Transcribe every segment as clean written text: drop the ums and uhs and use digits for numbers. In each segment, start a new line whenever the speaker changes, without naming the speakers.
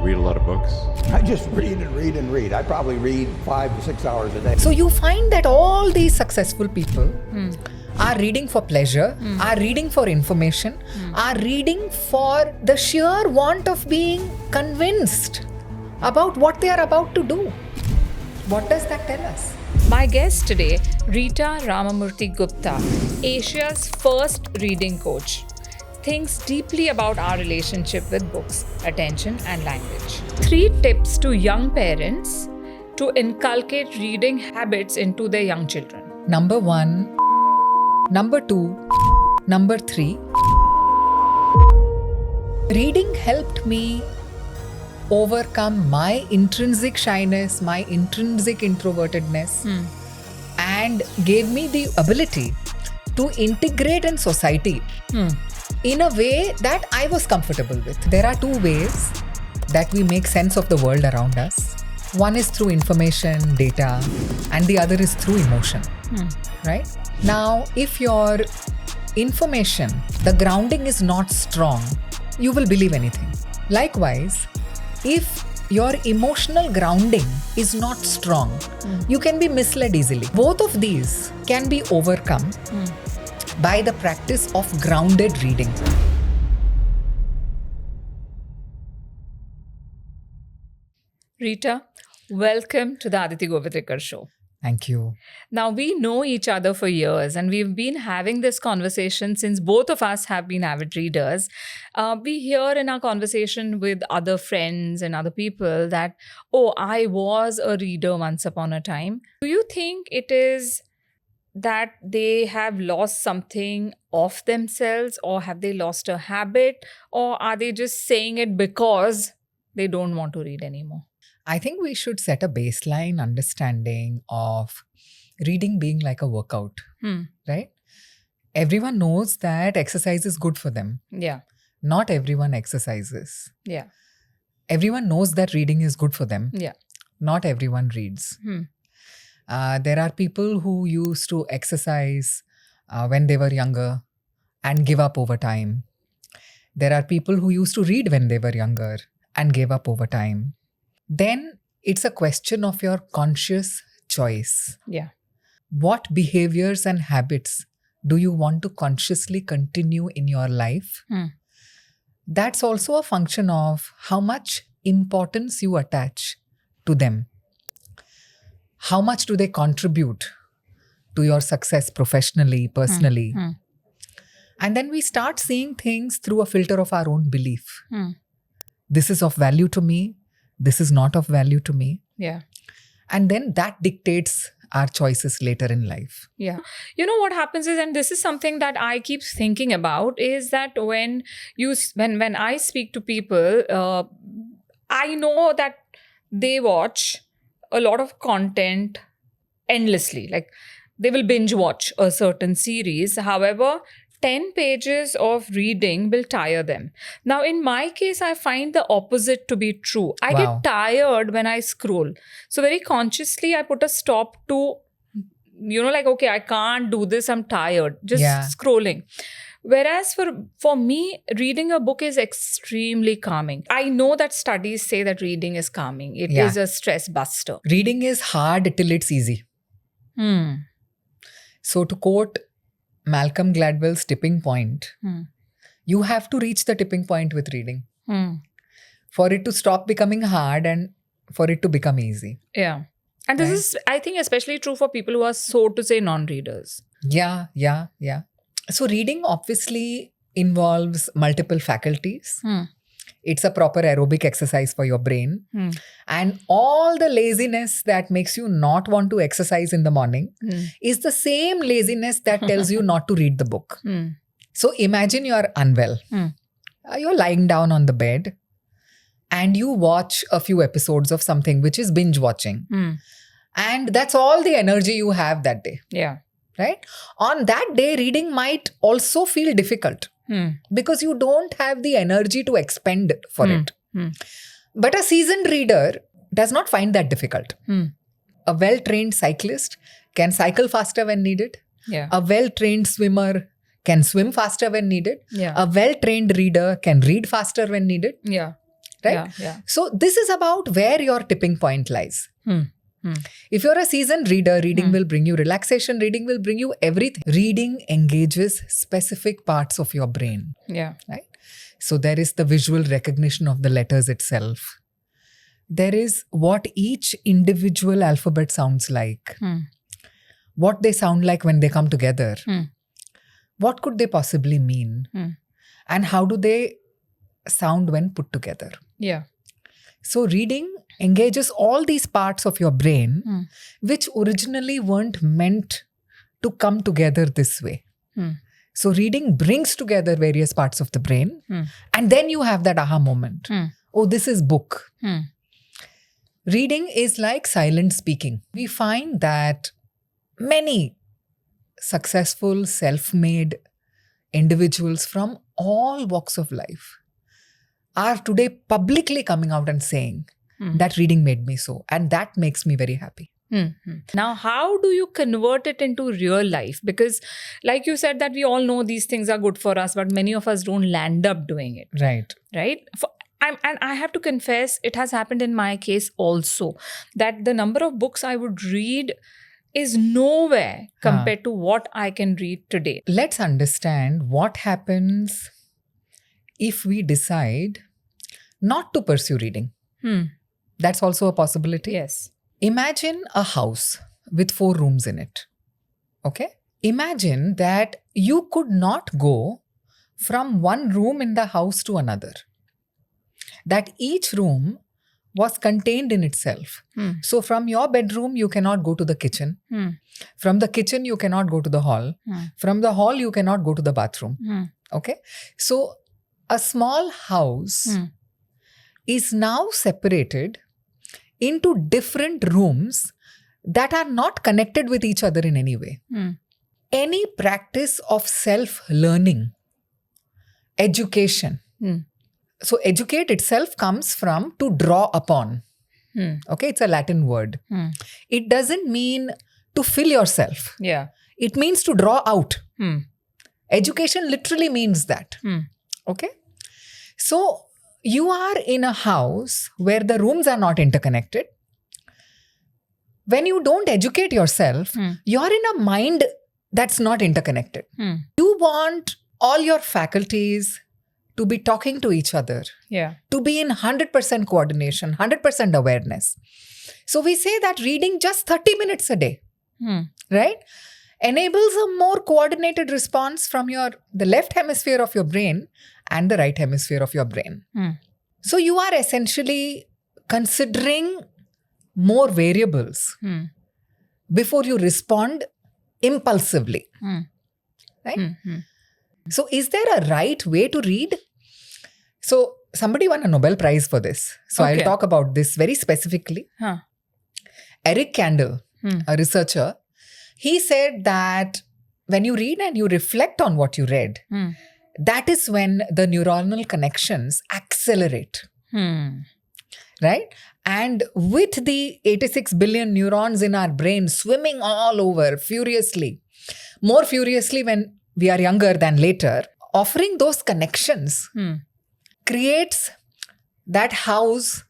read a lot of books?
I just read and read and read. I probably read 5 to 6 hours a day.
So you find that all these successful people are reading for pleasure, are reading for information, are reading for the sheer want of being convinced about what they are about to do. What does that tell us?
My guest today, Rita Ramamurthy Gupta, Asia's first reading coach, thinks deeply about our relationship with books, attention, and language. 3 tips to young parents to inculcate reading habits into their young children.
Number 1, number 2, number 3. Reading helped me overcome my intrinsic shyness, my intrinsic introvertedness, and gave me the ability to integrate in society in a way that I was comfortable with. There are 2 ways that we make sense of the world around us. One is through information, data, and the other is through emotion, right? Now, if your information, the grounding is not strong, you will believe anything. Likewise, if your emotional grounding is not strong, you can be misled easily. Both of these can be overcome by the practice of grounded reading.
Rita, welcome to the Aditi Govitrikar show.
Thank you.
Now, we know each other for years and we've been having this conversation since both of us have been avid readers. We hear in our conversation with other friends and other people that, oh, I was a reader once upon a time. Do you think it is that they have lost something of themselves, or have they lost a habit, or are they just saying it because they don't want to read anymore?
I think we should set a baseline understanding of reading being like a workout, right? Everyone knows that exercise is good for them.
Yeah.
Not everyone exercises.
Yeah.
Everyone knows that reading is good for them.
Yeah.
Not everyone reads. There are people who used to exercise when they were younger and give up over time. There are people who used to read when they were younger and gave up over time. Then it's a question of your conscious choice.
Yeah.
What behaviors and habits do you want to consciously continue in your life? That's also a function of how much importance you attach to them. How much do they contribute to your success professionally, personally? And then we start seeing things through a filter of our own belief. This is of value to me. This is not of value to me.
Yeah.
And then that dictates our choices later in life.
Yeah. You know what happens is, and this is something that I keep thinking about, is that when I speak to people, I know that they watch a lot of content endlessly. Like they will binge watch a certain series. However, 10 pages of reading will tire them. Now, in my case, I find the opposite to be true. I get tired when I scroll. So very consciously, I put a stop to, okay, I can't do this. I'm tired. Just scrolling. Whereas for me, reading a book is extremely calming. I know that studies say that reading is calming. It is a stress buster.
Reading is hard till it's easy. So to quote Malcolm Gladwell's tipping point, you have to reach the tipping point with reading for it to stop becoming hard and for it to become easy.
Yeah. And this is, I think, especially true for people who are, so to say, non-readers.
Yeah. So reading obviously involves multiple faculties. It's a proper aerobic exercise for your brain. And all the laziness that makes you not want to exercise in the morning is the same laziness that tells you not to read the book. So imagine you're unwell. You're lying down on the bed and you watch a few episodes of something, which is binge watching. And that's all the energy you have that day.
Yeah.
Right? On that day, reading might also feel difficult. Because you don't have the energy to expend for it. But a seasoned reader does not find that difficult. A well-trained cyclist can cycle faster when needed.
Yeah.
A well-trained swimmer can swim faster when needed.
Yeah.
A well-trained reader can read faster when needed.
Yeah.
right?
Yeah.
So this is about where your tipping point lies. If you're a seasoned reader, reading will bring you relaxation, reading will bring you everything. Reading engages specific parts of your brain,
Yeah.
right? So there is the visual recognition of the letters itself. There is what each individual alphabet sounds like, what they sound like when they come together, what could they possibly mean, and how do they sound when put together.
Yeah.
So reading engages all these parts of your brain which originally weren't meant to come together this way. So reading brings together various parts of the brain and then you have that aha moment. Oh, this is book. Reading is like silent speaking. We find that many successful, self-made individuals from all walks of life are today publicly coming out and saying that reading made me so. And that makes me very happy.
Now, how do you convert it into real life? Because like you said that we all know these things are good for us, but many of us don't land up doing it.
Right.
And I have to confess, it has happened in my case also, that the number of books I would read is nowhere compared to what I can read today.
Let's understand what happens if we decide not to pursue reading. That's also a possibility.
Yes.
Imagine a house with 4 rooms in it. Okay? Imagine that you could not go from one room in the house to another. That each room was contained in itself. So from your bedroom, you cannot go to the kitchen. From the kitchen, you cannot go to the hall. From the hall, you cannot go to the bathroom. Okay? So a small house is now separated into different rooms that are not connected with each other in any way. Any practice of self-learning, education. So educate itself comes from to draw upon. Okay, it's a Latin word. It doesn't mean to fill yourself.
Yeah.
It means to draw out. Education literally means that. Okay. So you are in a house where the rooms are not interconnected. When you don't educate yourself, you're in a mind that's not interconnected. You want all your faculties to be talking to each other, to be in 100% coordination, 100% awareness. So we say that reading just 30 minutes a day, right, enables a more coordinated response from the left hemisphere of your brain and the right hemisphere of your brain. So you are essentially considering more variables before you respond impulsively, right? So is there a right way to read? So somebody won a Nobel Prize for this. So I'll talk about this very specifically. Eric Kandel, a researcher, he said that when you read and you reflect on what you read, that is when the neuronal connections accelerate. Right? And with the 86 billion neurons in our brain swimming all over furiously, more furiously when we are younger than later, offering those connections creates that house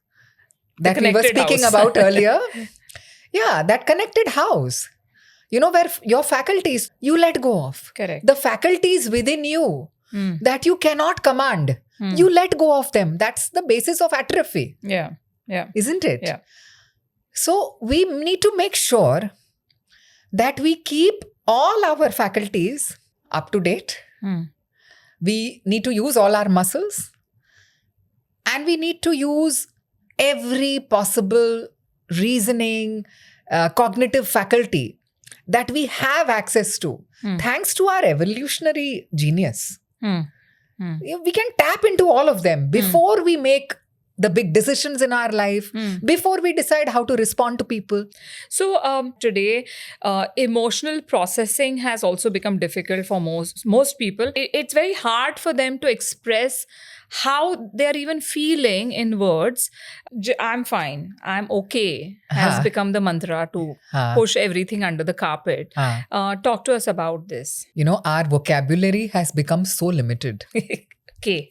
that we were speaking about earlier. Yeah, that connected house. You know, where your faculties, you let go of.
Correct.
The faculties within you that you cannot command, you let go of them. That's the basis of atrophy.
Yeah.
Isn't it?
Yeah.
So we need to make sure that we keep all our faculties up to date. We need to use all our muscles. And we need to use every possible reasoning, cognitive faculty that we have access to, thanks to our evolutionary genius. We can tap into all of them before we make the big decisions in our life, before we decide how to respond to people.
So today, emotional processing has also become difficult for most people. It's very hard for them to express how they're even feeling in words. I'm fine, I'm okay has become the mantra to push everything under the carpet. Talk to us about this.
You know, our vocabulary has become so limited.
Okay.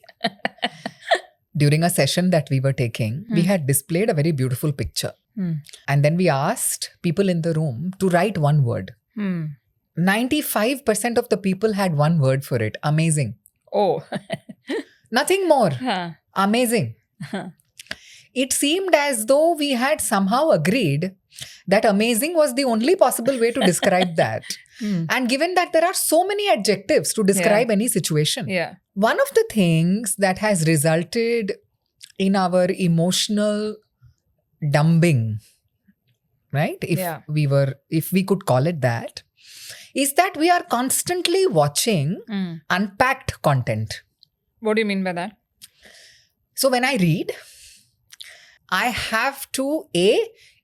during a session that we were taking, we had displayed a very beautiful picture. And then we asked people in the room to write one word. 95% of the people had one word for it. Amazing.
Oh.
Nothing more.
Huh.
Amazing. It seemed as though we had somehow agreed that amazing was the only possible way to describe that. And given that there are so many adjectives to describe any situation,
Yeah.
one of the things that has resulted in our emotional dumbing, right? If we could call it that, is that we are constantly watching unpacked content.
What do you mean by that?
So when I read, I have to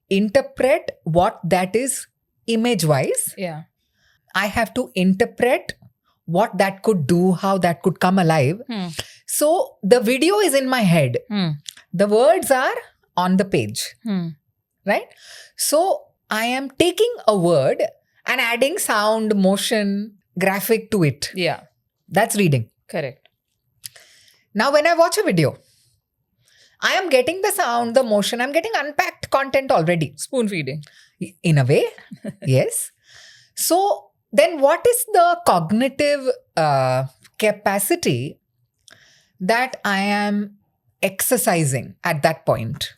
interpret what that is image-wise.
Yeah.
I have to interpret what that could do, how that could come alive. So the video is in my head. The words are on the page, right? So I am taking a word and adding sound, motion, graphic to it.
Yeah.
That's reading.
Correct.
Now, when I watch a video, I am getting the sound, the motion, I'm getting unpacked content already.
Spoon feeding.
In a way, yes. So then what is the cognitive capacity that I am exercising at that point?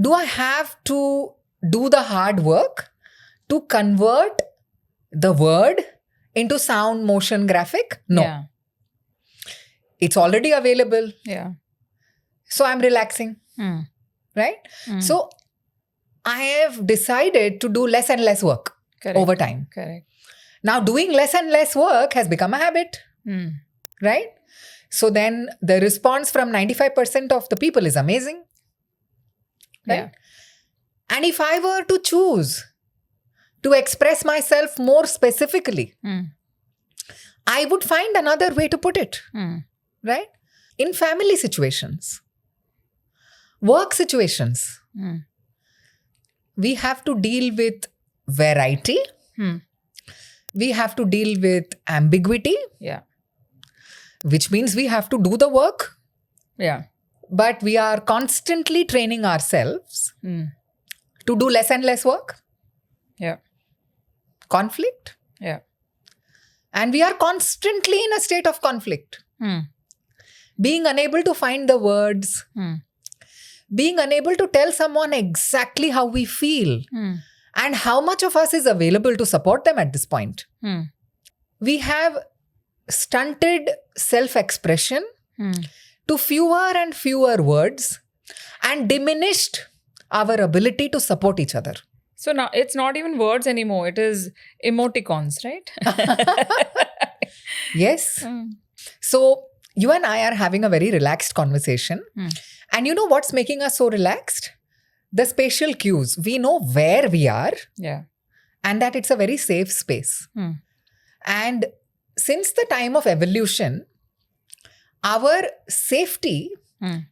Do I have to do the hard work to convert the word into sound, motion, graphic? No.
Yeah.
It's already available.
Yeah.
So I'm relaxing, right? So I have decided to do less and less work over time.
Correct.
Now doing less and less work has become a habit, right? So then the response from 95% of the people is amazing, right?
Yeah.
And if I were to choose to express myself more specifically, I would find another way to put it, right? In family situations, work situations, we have to deal with variety. We have to deal with ambiguity.
Yeah.
Which means we have to do the work.
Yeah.
But we are constantly training ourselves to do less and less work.
Yeah.
Conflict.
Yeah.
And we are constantly in a state of conflict. Being unable to find the words. Being unable to tell someone exactly how we feel. And how much of us is available to support them at this point. We have stunted self-expression to fewer and fewer words and diminished our ability to support each other.
So now it's not even words anymore. It is emoticons, right?
Yes. So you and I are having a very relaxed conversation. And you know what's making us so relaxed? The spatial cues. We know where we are.
Yeah.
And that it's a very safe space. And since the time of evolution, our safety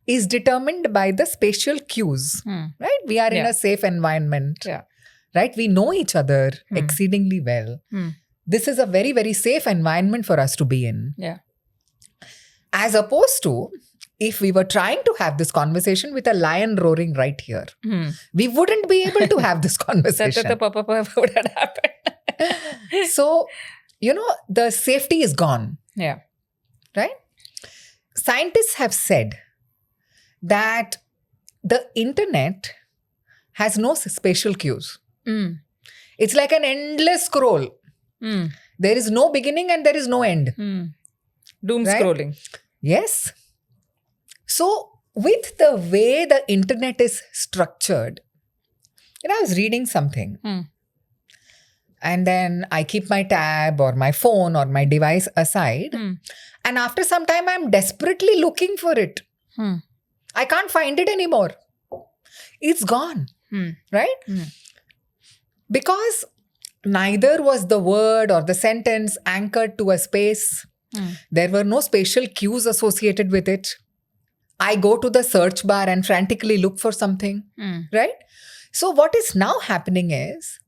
is determined by the spatial cues, right? We are in a safe environment, right? We know each other exceedingly well. This is a very, very safe environment for us to be in.
Yeah. As
opposed to if we were trying to have this conversation with a lion roaring right here, we wouldn't be able to have this conversation.
That would have happened.
So, you know, the safety is gone.
Yeah.
Right? Scientists have said that the internet has no spatial cues. It's like an endless scroll. There is no beginning and there is no end.
Doomscrolling.
Right? Yes. So, with the way the internet is structured, you know, I was reading something and then I keep my tab or my phone or my device aside and after some time I'm desperately looking for it. I can't find it anymore. It's gone, right? Because neither was the word or the sentence anchored to a space. There were no spatial cues associated with it. I go to the search bar and frantically look for something, right? So what is now happening is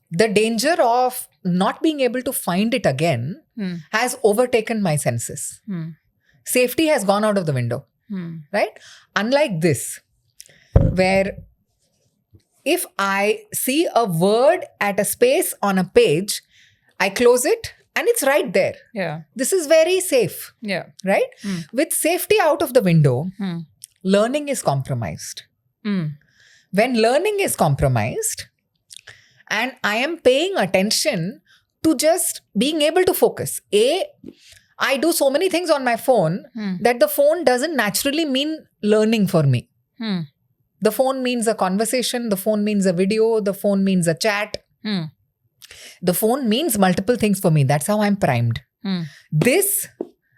the danger of not being able to find it again has overtaken my senses. Safety has gone out of the window, right? Unlike this, where if I see a word at a space on a page, I close it and it's right there.
Yeah.
This is very safe,
Yeah.
right? With safety out of the window, learning is compromised. When learning is compromised, and I am paying attention to just being able to focus. I do so many things on my phone that the phone doesn't naturally mean learning for me. The phone means a conversation, the phone means a video, the phone means a chat. The phone means multiple things for me. That's how I'm primed. This,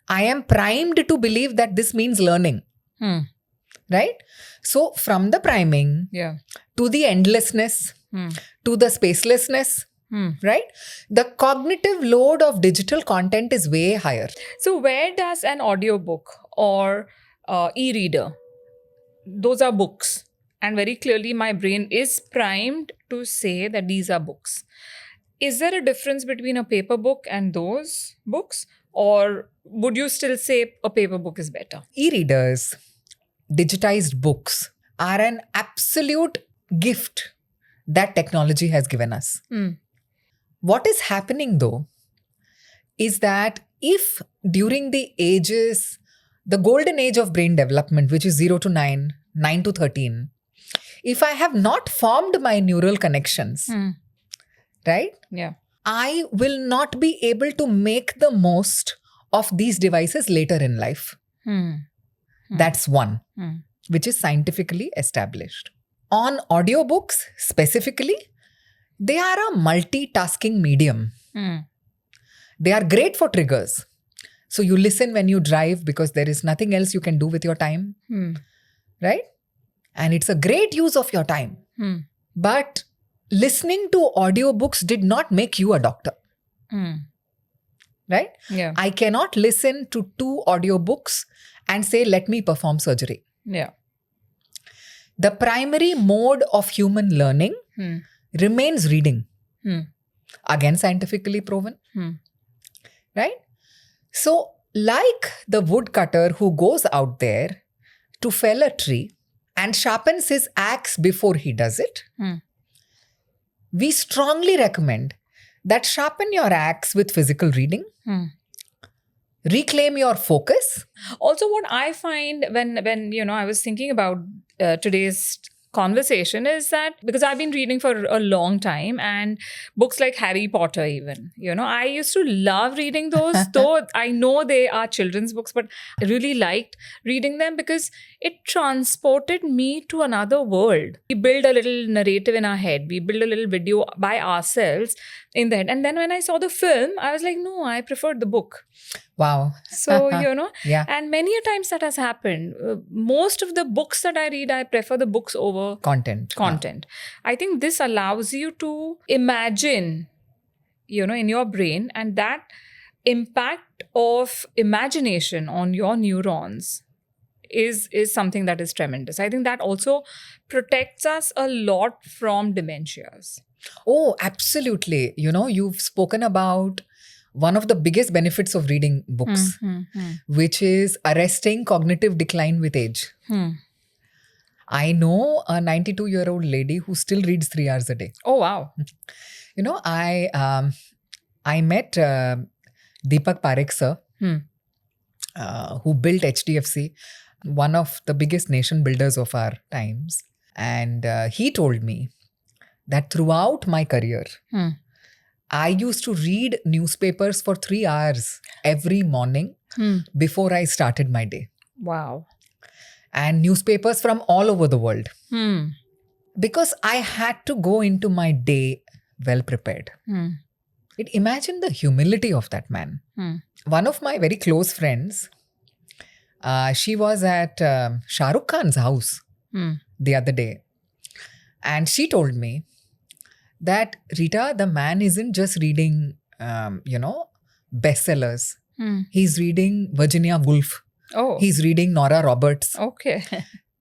I am primed to believe that this means learning. Right? So from the priming to the endlessness, to the spacelessness, right? The cognitive load of digital content is way higher.
So where does an audiobook or e-reader, those are books, and very clearly my brain is primed to say that these are books. Is there a difference between a paper book and those books, or would you still say a paper book is better?
E-readers, digitized books are an absolute gift that technology has given us. What is happening though is that if during the ages, the golden age of brain development, which is 0 to 9, 9 to 13, if I have not formed my neural connections, right?
Yeah.
I will not be able to make the most of these devices later in life. That's one, which is scientifically established. On audiobooks specifically, they are a multitasking medium. They are great for triggers. So you listen when you drive because there is nothing else you can do with your time, right? And it's a great use of your time. But listening to audiobooks did not make you a doctor, right?
Yeah.
I cannot listen to 2 audiobooks and say, let me perform surgery.
Yeah.
The primary mode of human learning remains reading. Again, scientifically proven. Right? So, like the woodcutter who goes out there to fell a tree and sharpens his axe before he does it, we strongly recommend that sharpen your axe with physical reading. Reclaim your focus.
Also, what I find when I was thinking about today's conversation is that because I've been reading for a long time, and books like Harry Potter even, I used to love reading those, though I know they are children's books, but I really liked reading them because it transported me to another world. We build a little narrative in our head. We build a little video by ourselves in the head. And then when I saw the film, I was like, no, I preferred the book.
Wow.
So,
Yeah.
and many a times that has happened. Most of the books that I read, I prefer the books over
Content.
I think this allows you to imagine, in your brain, and that impact of imagination on your neurons is something that is tremendous. I think that also protects us a lot from dementias.
Oh, absolutely. You've spoken about one of the biggest benefits of reading books, which is arresting cognitive decline with age. I know a 92-year-old lady who still reads 3 hours a day.
Oh, wow.
I met Deepak Parekh sir, who built HDFC, one of the biggest nation builders of our times. And he told me that throughout my career, I used to read newspapers for 3 hours every morning before I started my day.
Wow.
And newspapers from all over the world. Because I had to go into my day well prepared. Imagine the humility of that man. One of my very close friends, she was at Shah Rukh Khan's house the other day. And she told me that, Rita, the man isn't just reading, bestsellers. He's reading Virginia Woolf.
Oh.
He's reading Nora Roberts.
Okay.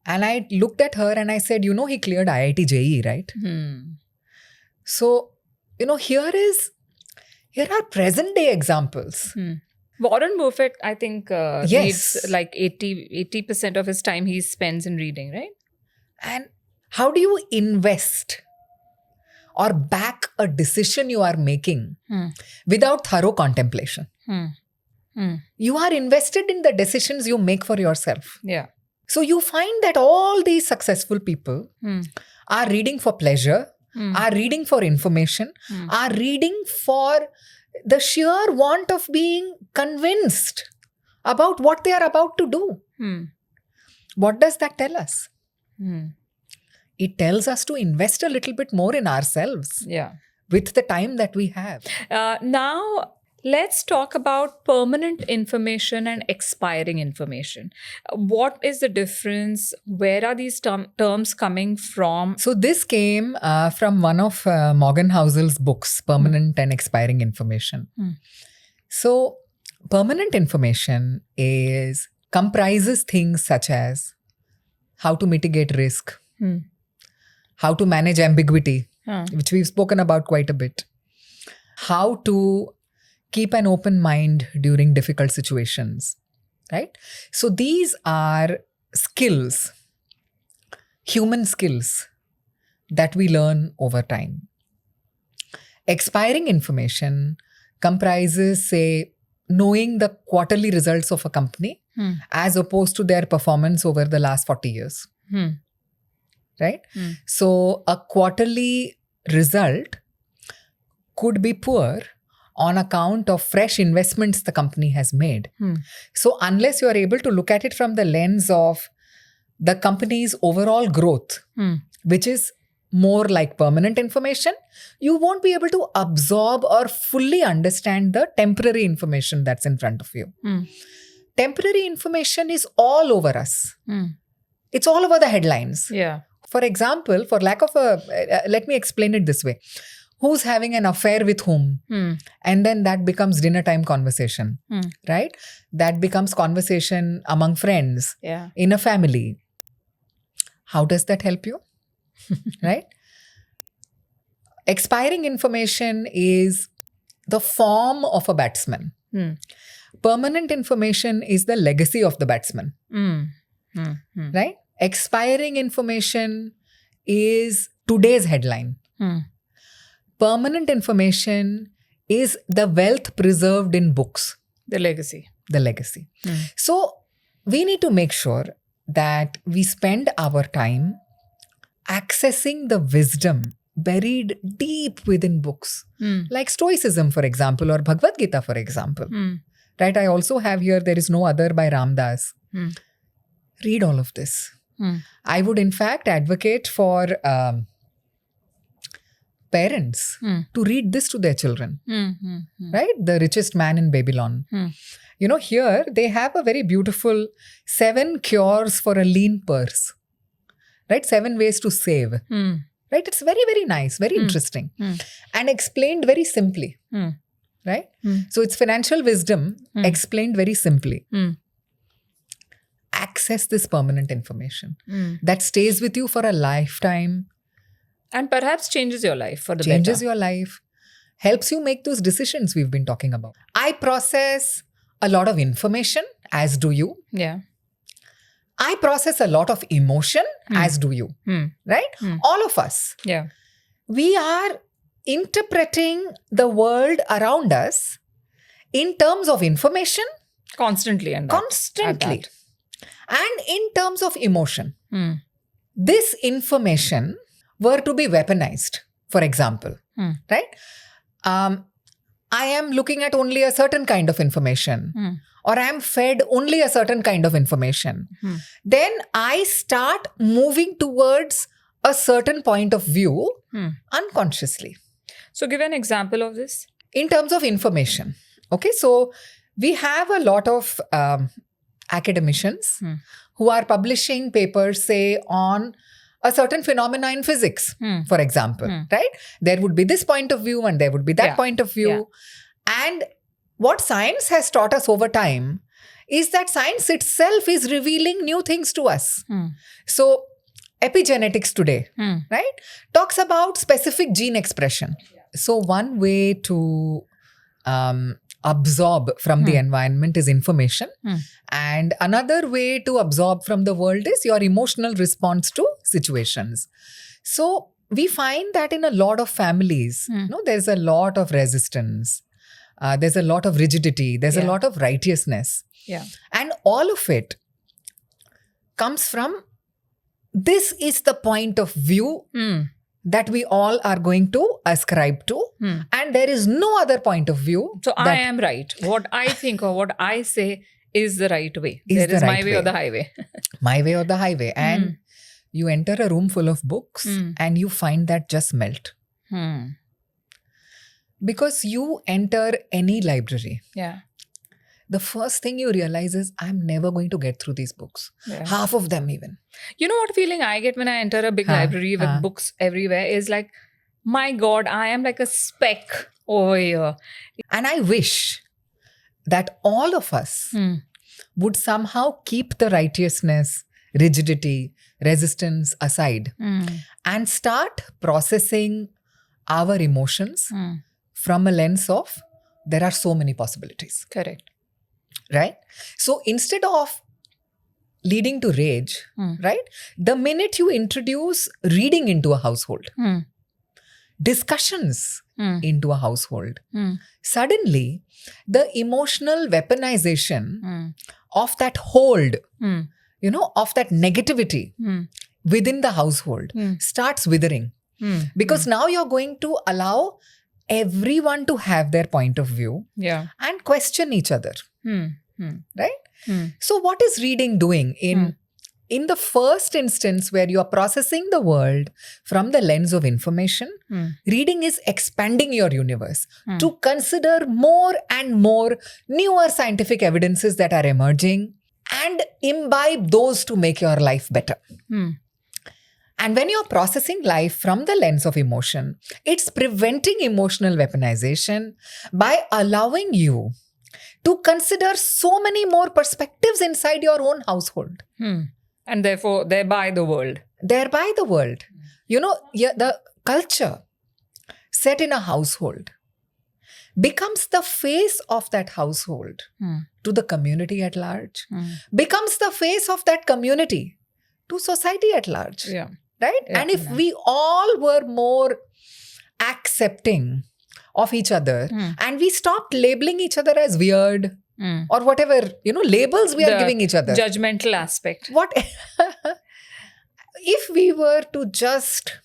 And I looked at her and I said, he cleared IIT JEE, right? So, here are present day examples.
Warren Buffett, I think,
Yes.
reads like 80% of his time he spends in reading, right?
And how do you invest or back a decision you are making without thorough contemplation? You are invested in the decisions you make for yourself.
Yeah.
So you find that all these successful people are reading for pleasure, are reading for information, are reading for the sheer want of being convinced about what they are about to do. What does that tell us? It tells us to invest a little bit more in ourselves
Yeah.
with the time that we have.
Now, let's talk about permanent information and expiring information. What is the difference? Where are these terms coming from?
So this came from one of Morgan Housel's books, Permanent and Expiring Information. So permanent information comprises things such as how to mitigate risk, how to manage ambiguity, which we've spoken about quite a bit, how to keep an open mind during difficult situations, right? So these are skills, human skills that we learn over time. Expiring information comprises, say, knowing the quarterly results of a company as opposed to their performance over the last 40 years. Right? So a quarterly result could be poor on account of fresh investments the company has made. So unless you are able to look at it from the lens of the company's overall growth, which is more like permanent information, you won't be able to absorb or fully understand the temporary information that's in front of you. Temporary information is all over us. It's all over the headlines.
Yeah.
For example, for lack of let me explain it this way. Who's having an affair with whom? And then that becomes dinner time conversation, right? That becomes conversation among friends, in a family. How does that help you? Right? Expiring information is the form of a batsman. Permanent information is the legacy of the batsman. Right? Expiring information is today's headline. Permanent information is the wealth preserved in books.
The legacy.
The legacy. So we need to make sure that we spend our time accessing the wisdom buried deep within books. Like Stoicism, for example, or Bhagavad Gita, for example. Right? I also have here, There Is No Other by Ramdas. Read all of this. I would in fact advocate for parents to read this to their children. Right? The Richest Man in Babylon. You know, here they have a very beautiful 7 cures for a lean purse. Right? 7 ways to save. Right? It's very, very nice, very interesting. And explained very simply. Right? So it's financial wisdom explained very simply. Access this permanent information that stays with you for a lifetime.
And perhaps changes your life for the
changes
better.
Your life, helps you make those decisions we've been talking about. I process a lot of information, as do you.
Yeah.
I process a lot of emotion, as do you. Right? All of us.
Yeah.
We are interpreting the world around us in terms of information.
Constantly. And
Constantly. And in terms of emotion. This information were to be weaponized, for example. Right? I am looking at only a certain kind of information. Or I am fed only a certain kind of information. Then I start moving towards a certain point of view unconsciously.
So give an example of this.
In terms of information. Okay, so we have a lot of academicians who are publishing papers, say, on a certain phenomena in physics, for example, right? There would be this point of view and there would be that point of view. And what science has taught us over time is that science itself is revealing new things to us. So epigenetics today, right, talks about specific gene expression. So one way to absorb from the environment is information.
Hmm.
And another way to absorb from the world is your emotional response to situations. So we find that in a lot of families, there's a lot of resistance. There's a lot of rigidity. There's a lot of righteousness.
Yeah.
And all of it comes from, this is the point of view that we all are going to ascribe to. And there is no other point of view.
So I am right. What I think or what I say is the right way. There is my way or the highway.
My way or the highway. And you enter a room full of books and you find that just melt. Because you enter any library.
Yeah.
The first thing you realize is, I'm never going to get through these books.
Yeah.
Half of them even.
You know what feeling I get when I enter a big library with books everywhere is like, my God, I am like a speck over here.
And I wish that all of us would somehow keep the righteousness, rigidity, resistance aside and start processing our emotions from a lens of, there are so many possibilities.
Correct.
Right? So instead of leading to rage, right? The minute you introduce reading into a household, discussions into a household, suddenly the emotional weaponization of that hold, of that negativity within the household starts withering. Because now you're going to allow everyone to have their point of view and question each other. Right? So what is reading doing in the first instance where you are processing the world from the lens of information? Reading is expanding your universe to consider more and more newer scientific evidences that are emerging and imbibe those to make your life better. And when you're processing life from the lens of emotion, it's preventing emotional weaponization by allowing you to consider so many more perspectives inside your own household.
And therefore, thereby the world.
Thereby the world. The culture set in a household becomes the face of that household to the community at large, becomes the face of that community to society at large.
Yeah.
Right?
Yeah.
And if we all were more accepting of each other and we stopped labeling each other as weird or whatever, labels we are giving each other.
Judgmental aspect.
What if we were to just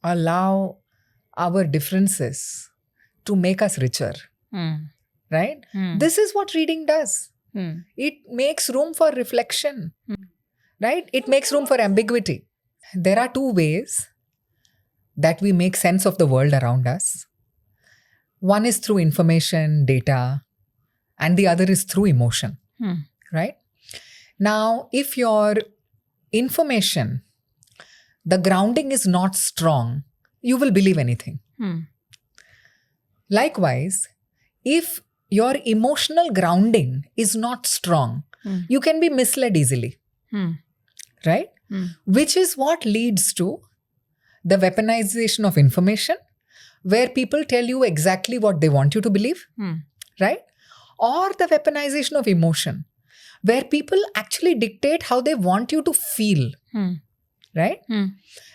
allow our differences to make us richer, right? This is what reading does. It makes room for reflection, right? It makes room for ambiguity. There are two ways that we make sense of the world around us. One is through information, data, and the other is through emotion, right? Now, if your information, the grounding is not strong, you will believe anything. Likewise, if your emotional grounding is not strong, you can be misled easily, right? Which is what leads to the weaponization of information, where people tell you exactly what they want you to believe, right? Or the weaponization of emotion, where people actually dictate how they want you to feel, right?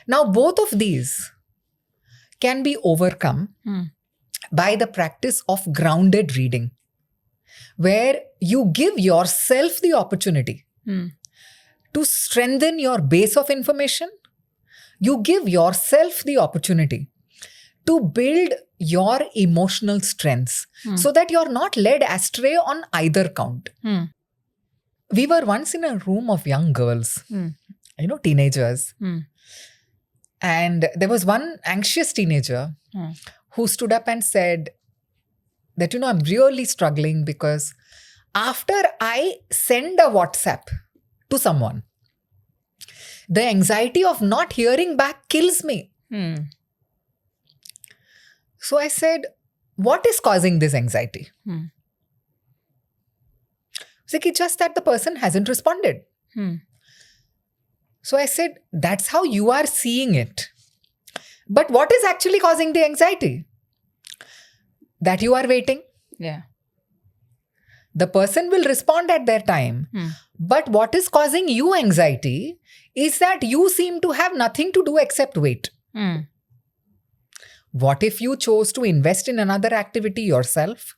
Now, both of these can be overcome by the practice of grounded reading, where you give yourself the opportunity to strengthen your base of information. You give yourself the opportunity to build your emotional strengths so that you're not led astray on either count. We were once in a room of young girls, teenagers. And there was one anxious teenager who stood up and said that, I'm really struggling because after I send a WhatsApp to someone, the anxiety of not hearing back kills me. So I said, what is causing this anxiety? It's just that the person hasn't responded. So I said, that's how you are seeing it. But what is actually causing the anxiety? That you are waiting.
Yeah.
The person will respond at their time. But what is causing you anxiety is that you seem to have nothing to do except wait. What if you chose to invest in another activity yourself?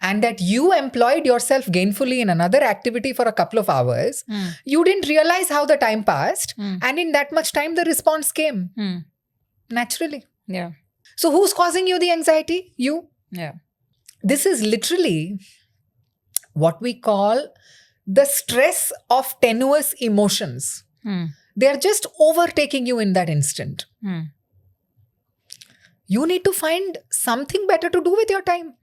And that you employed yourself gainfully in another activity for a couple of hours. You didn't realize how the time passed. And in that much time, the response came. Naturally.
Yeah.
So who's causing you the anxiety? You.
Yeah.
This is literally what we call the stress of tenuous emotions. They're just overtaking you in that instant. You need to find something better to do with your time.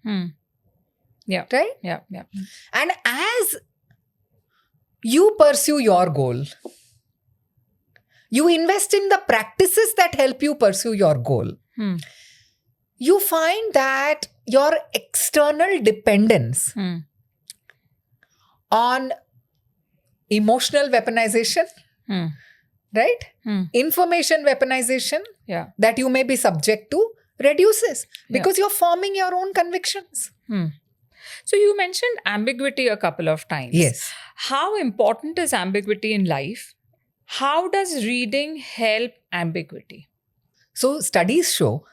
Yeah.
Right?
Yeah. Yeah.
And as you pursue your goal, you invest in the practices that help you pursue your goal. You find that your external dependence on emotional weaponization, right? Information weaponization that you may be subject to reduces because you're forming your own convictions.
So you mentioned ambiguity a couple of times.
Yes.
How important is ambiguity in life? How does reading help ambiguity?
So studies show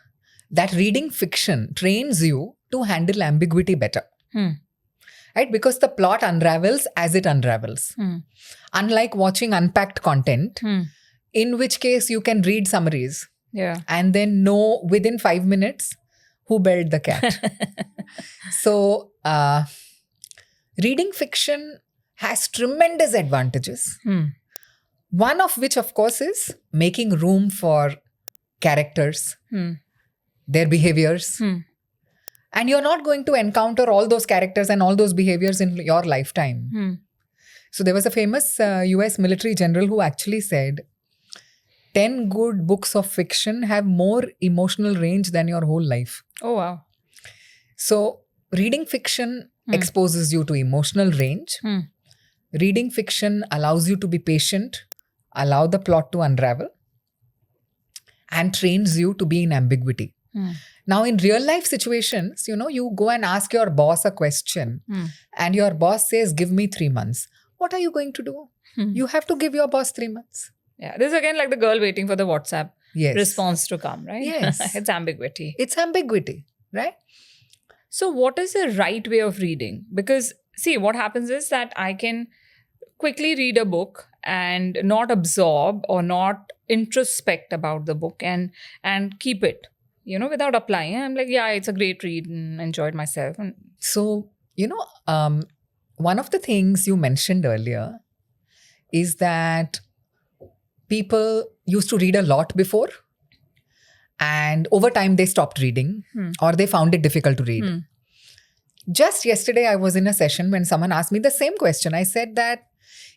that reading fiction trains you to handle ambiguity better. Right? Because the plot unravels as it unravels. Unlike watching unpacked content, in which case you can read summaries and then know within 5 minutes who built the cat. So, reading fiction has tremendous advantages. One of which, of course, is making room for characters, their behaviors. And you're not going to encounter all those characters and all those behaviors in your lifetime. So there was a famous US military general who actually said, 10 good books of fiction have more emotional range than your whole life.
Oh, wow.
So reading fiction exposes you to emotional range. Reading fiction allows you to be patient, allow the plot to unravel, and trains you to be in ambiguity. Now, in real life situations, you go and ask your boss a question and your boss says, give me 3 months. What are you going to do? You have to give your boss 3 months.
Yeah, this is again like the girl waiting for the WhatsApp
Yes.
response to come, right?
Yes.
It's ambiguity.
It's ambiguity, right?
So what is the right way of reading? Because see, what happens is that I can quickly read a book and not absorb or not introspect about the book and keep it, without applying. I'm like, yeah, it's a great read and enjoyed myself. And
So, one of the things you mentioned earlier is that people used to read a lot before and over time they stopped reading or they found it difficult to read. Just yesterday, I was in a session when someone asked me the same question. I said that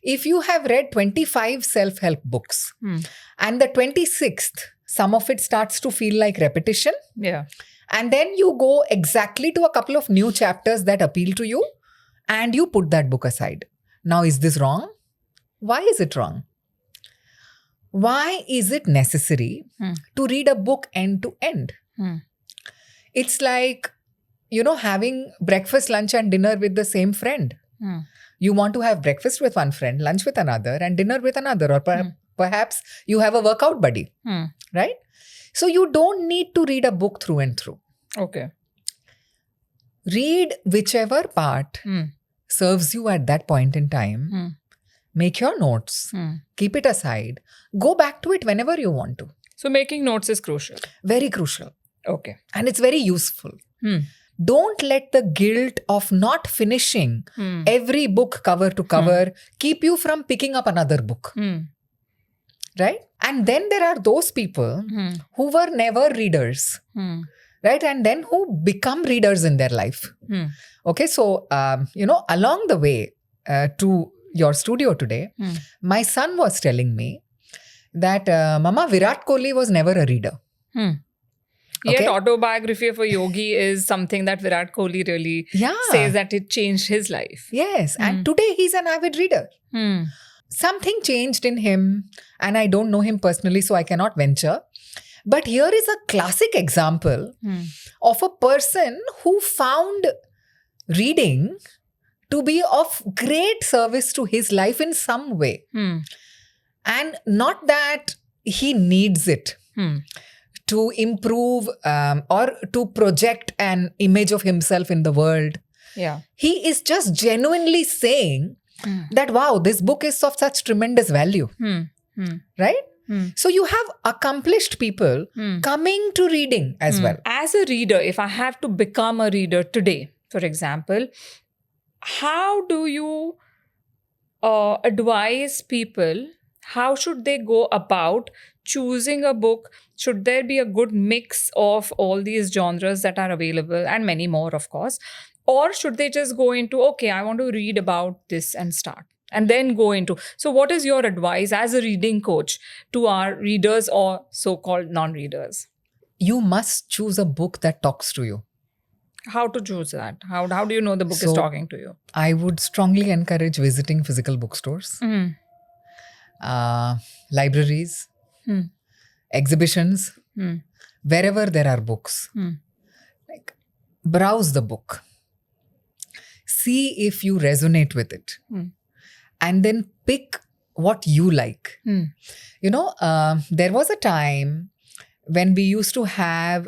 if you have read 25 self-help books and the 26th, some of it starts to feel like repetition. And then you go exactly to a couple of new chapters that appeal to you and you put that book aside. Now, is this wrong? Why is it wrong? Why is it necessary to read a book end to end? It's like, having breakfast, lunch and dinner with the same friend. You want to have breakfast with one friend, lunch with another and dinner with another. Or perhaps you have a workout buddy, right? So you don't need to read a book through and through.
okay.
Read whichever part serves you at that point in time. Make your notes. Keep it aside. Go back to it whenever you want to.
So making notes is crucial.
Very crucial.
Okay.
And it's very useful. Don't let the guilt of not finishing every book cover to cover keep you from picking up another book. Right? And then there are those people who were never readers. Right? And then who become readers in their life. Okay. So, along the way to your studio today, my son was telling me that Mama, Virat Kohli was never a reader.
Yet
Okay.
autobiography of a yogi is something that Virat Kohli really says that it changed his life.
Yes. And today he's an avid reader. Something changed in him and I don't know him personally, so I cannot venture. But here is a classic example of a person who found reading to be of great service to his life in some way. And not that he needs it to improve or to project an image of himself in the world.
Yeah.
He is just genuinely saying that, wow, this book is of such tremendous value. Right? So you have accomplished people coming to reading as well.
As a reader, if I have to become a reader today, for example, how do you advise people? How should they go about choosing a book? Should there be a good mix of all these genres that are available and many more, of course? Or should they just go into, okay, I want to read about this and start? And then go into. So what is your advice as a reading coach to our readers or so-called non-readers?
You must choose a book that talks to you.
How to choose that? How do you know the book is
So,
talking to you?
I would strongly encourage visiting physical bookstores, libraries, exhibitions, wherever there are books. Like, browse the book. See if you resonate with it. And then pick what you like. You know, there was a time when we used to have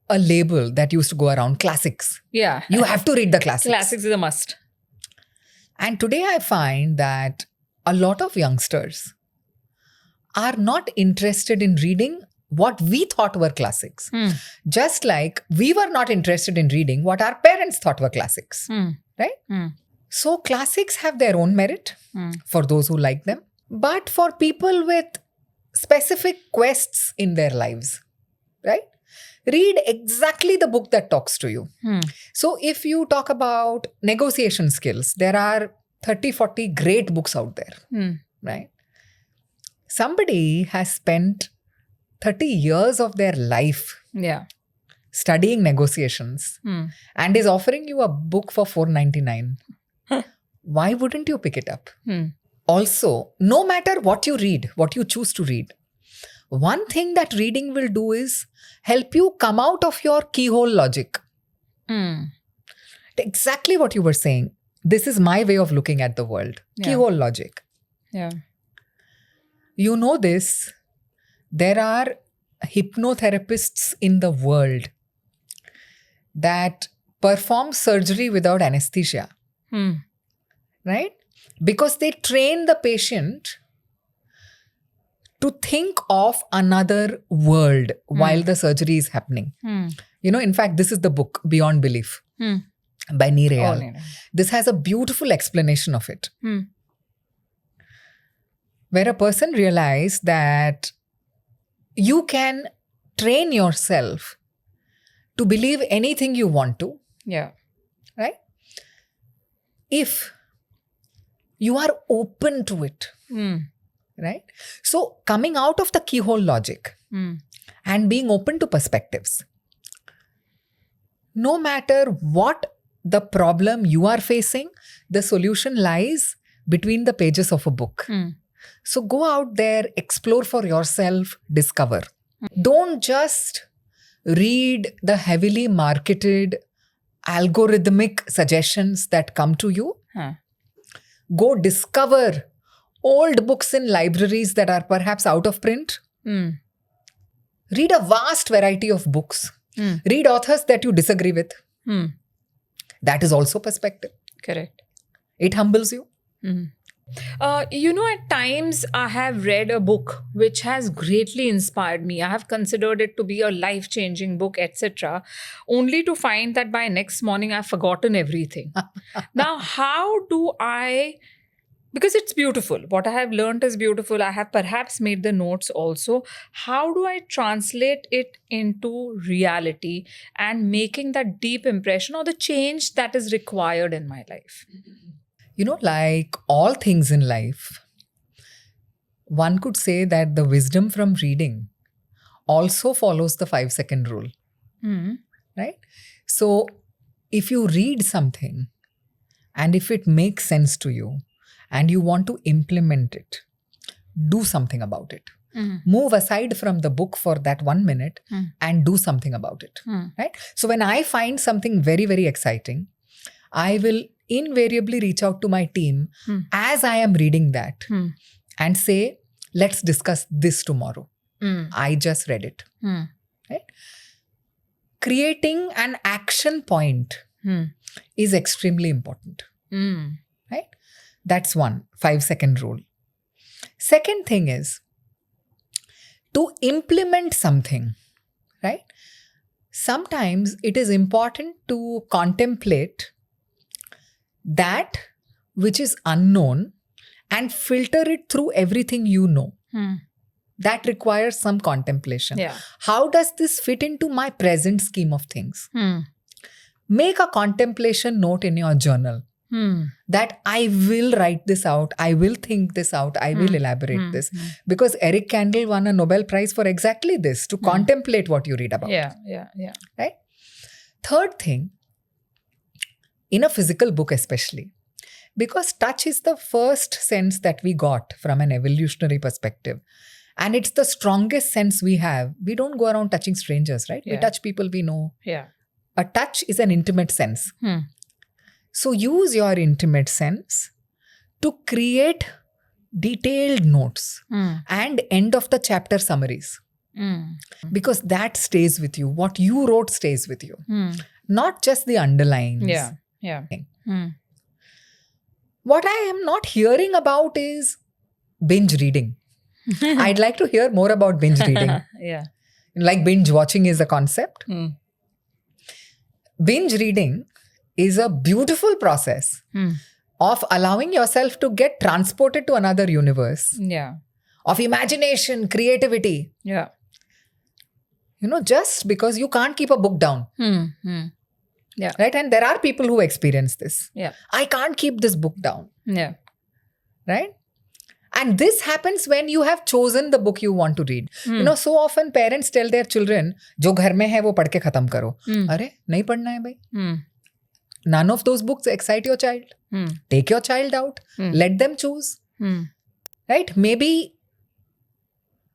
a label that used to go around, classics.
Yeah.
You have to read the classics.
Classics is a must.
And today I find that a lot of youngsters are not interested in reading what we thought were classics. Just like we were not interested in reading what our parents thought were classics. Right? So classics have their own merit for those who like them. But for people with specific quests in their lives, right? Read exactly the book that talks to you. So if you talk about negotiation skills, there are 30, 40 great books out there, right? Somebody has spent 30 years of their life studying negotiations and is offering you a book for $4.99. Why wouldn't you pick it up? Also, no matter what you read, what you choose to read, one thing that reading will do is help you come out of your keyhole logic. Exactly what you were saying. This is my way of looking at the world. Keyhole logic.
Yeah.
You know this. There are hypnotherapists in the world that perform surgery without anesthesia. Right? Because they train the patient to think of another world while the surgery is happening. You know, in fact, this is the book, Beyond Belief by Neerayal. This has a beautiful explanation of it. Where a person realized that you can train yourself to believe anything you want to.
Yeah.
Right? If you are open to it. Right? So coming out of the keyhole logic and being open to perspectives. No matter what the problem you are facing, the solution lies between the pages of a book. So go out there, explore for yourself, discover. Don't just read the heavily marketed algorithmic suggestions that come to you. Go discover old books in libraries that are perhaps out of print. Read a vast variety of books. Read authors that you disagree with. That is also perspective.
Correct.
It humbles you.
You know, at times I have read a book which has greatly inspired me. I have considered it to be a life-changing book, etc. Only to find that by next morning I've forgotten everything. Now, how do I... Because it's beautiful. What I have learned is beautiful. I have perhaps made the notes also. How do I translate it into reality and making that deep impression or the change that is required in my life?
You know, like all things in life, one could say that the wisdom from reading also follows the 5-second rule. Right? So if you read something and if it makes sense to you, and you want to implement it, do something about it. Move aside from the book for that 1 minute and do something about it. Right? So when I find something very, very exciting, I will invariably reach out to my team as I am reading that and say, let's discuss this tomorrow. I just read it. Right? Creating an action point is extremely important. Right? That's one 5-second rule. Second thing is to implement something. Right? Sometimes it is important to contemplate that which is unknown and filter it through everything you know. That requires some contemplation.
Yeah.
How does this fit into my present scheme of things? Make a contemplation note in your journal that I will write this out, I will think this out, I will elaborate this. Because Eric Kandel won a Nobel Prize for exactly this, to contemplate what you read about.
Yeah.
Right? Third thing, in a physical book especially, because touch is the first sense that we got from an evolutionary perspective. And it's the strongest sense we have. We don't go around touching strangers, right? We touch people we know.
Yeah.
A touch is an intimate sense. So use your intimate sense to create detailed notes and end of the chapter summaries. Because that stays with you. What you wrote stays with you. Not just the underlines.
Yeah.
What I am not hearing about is binge reading. I'd like to hear more about binge reading.
Yeah.
Like binge watching is a concept. Binge reading is a beautiful process of allowing yourself to get transported to another universe
Yeah.
of imagination, creativity.
Yeah.
Just because you can't keep a book down.
Yeah.
Right? And there are people who experience this.
Yeah.
I can't keep this book down.
Yeah.
Right? And this happens when you have chosen the book you want to read. So often parents tell their children, जो घर में है वो पढ़ के खत्म करो. अरे नहीं पढ़ना है भाई. None of those books excite your child. Take your child out. Let them choose. Right? Maybe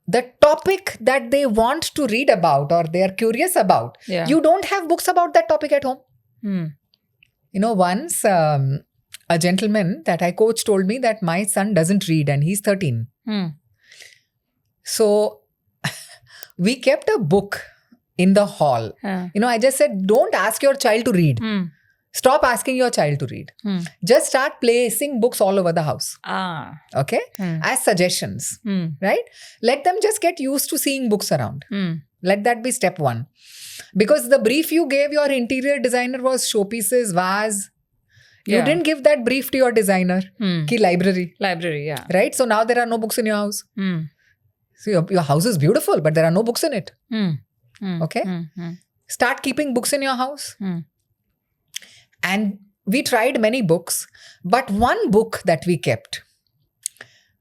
the topic that they want to read about or they are curious about, you don't have books about that topic at home. Once a gentleman that I coach told me that my son doesn't read and he's 13. So we kept a book in the hall. I just said, don't ask your child to read. Stop asking your child to read. Just start placing books all over the house. Okay? As suggestions. Right? Let them just get used to seeing books around. Let that be step one. Because the brief you gave your interior designer was showpieces, vase. You didn't give that brief to your designer. Ki library.
Library, yeah.
Right? So now there are no books in your house. So your house is beautiful, but there are no books in it. Okay? Start keeping books in your house. And we tried many books, but one book that we kept,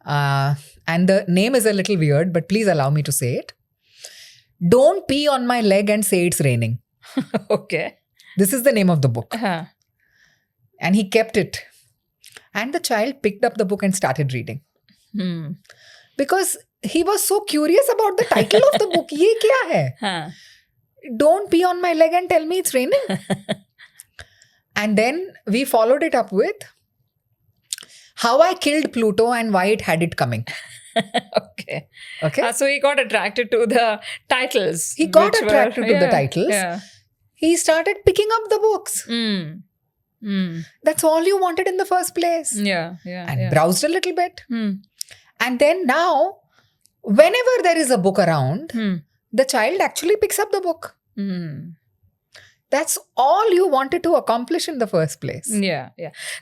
and the name is a little weird, but please allow me to say it. Don't pee on my leg and say it's raining.
Okay.
This is the name of the book. And he kept it. And the child picked up the book and started reading. Because he was so curious about the title of the book. Ye kya hai? Don't pee on my leg and tell me it's raining. And then we followed it up with How I Killed Pluto and Why It Had It Coming.
Okay.
Okay.
So he got attracted to the titles.
He got attracted to the titles.
Yeah.
He started picking up the books. That's all you wanted in the first place. And browsed a little bit. And then now, whenever there is a book around, the child actually picks up the book. That's all you wanted to accomplish in the first place.
Yeah.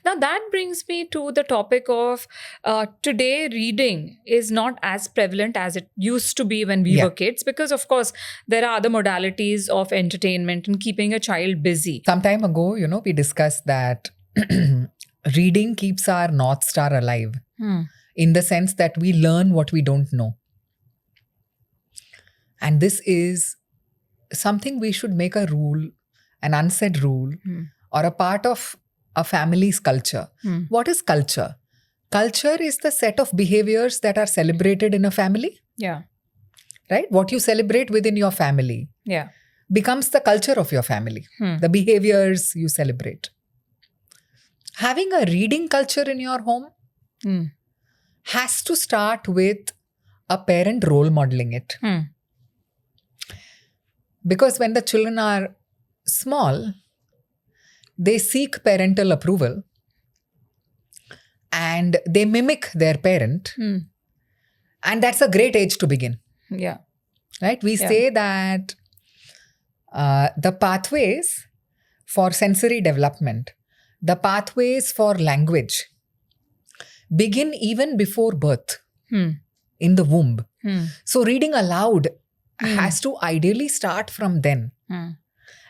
Now that brings me to the topic of today reading is not as prevalent as it used to be when we were kids, because of course there are other modalities of entertainment and keeping a child busy.
Some time ago, we discussed that reading keeps our North Star alive in the sense that we learn what we don't know. And this is something we should make a rule, an unsaid rule, or a part of a family's culture. What is culture? Culture is the set of behaviors that are celebrated in a family.
Yeah.
Right? What you celebrate within your family becomes the culture of your family. The behaviors you celebrate. having a reading culture in your home
Hmm.
has to start with a parent role modeling it.
Hmm.
Because when the children are small, they seek parental approval and they mimic their parent.
Hmm.
And that's a great age to begin,
Yeah.
right? We
Yeah.
say that the pathways for sensory development, the pathways for language begin even before birth
Hmm.
in the womb.
Hmm.
So reading aloud has to ideally start from then.
Hmm.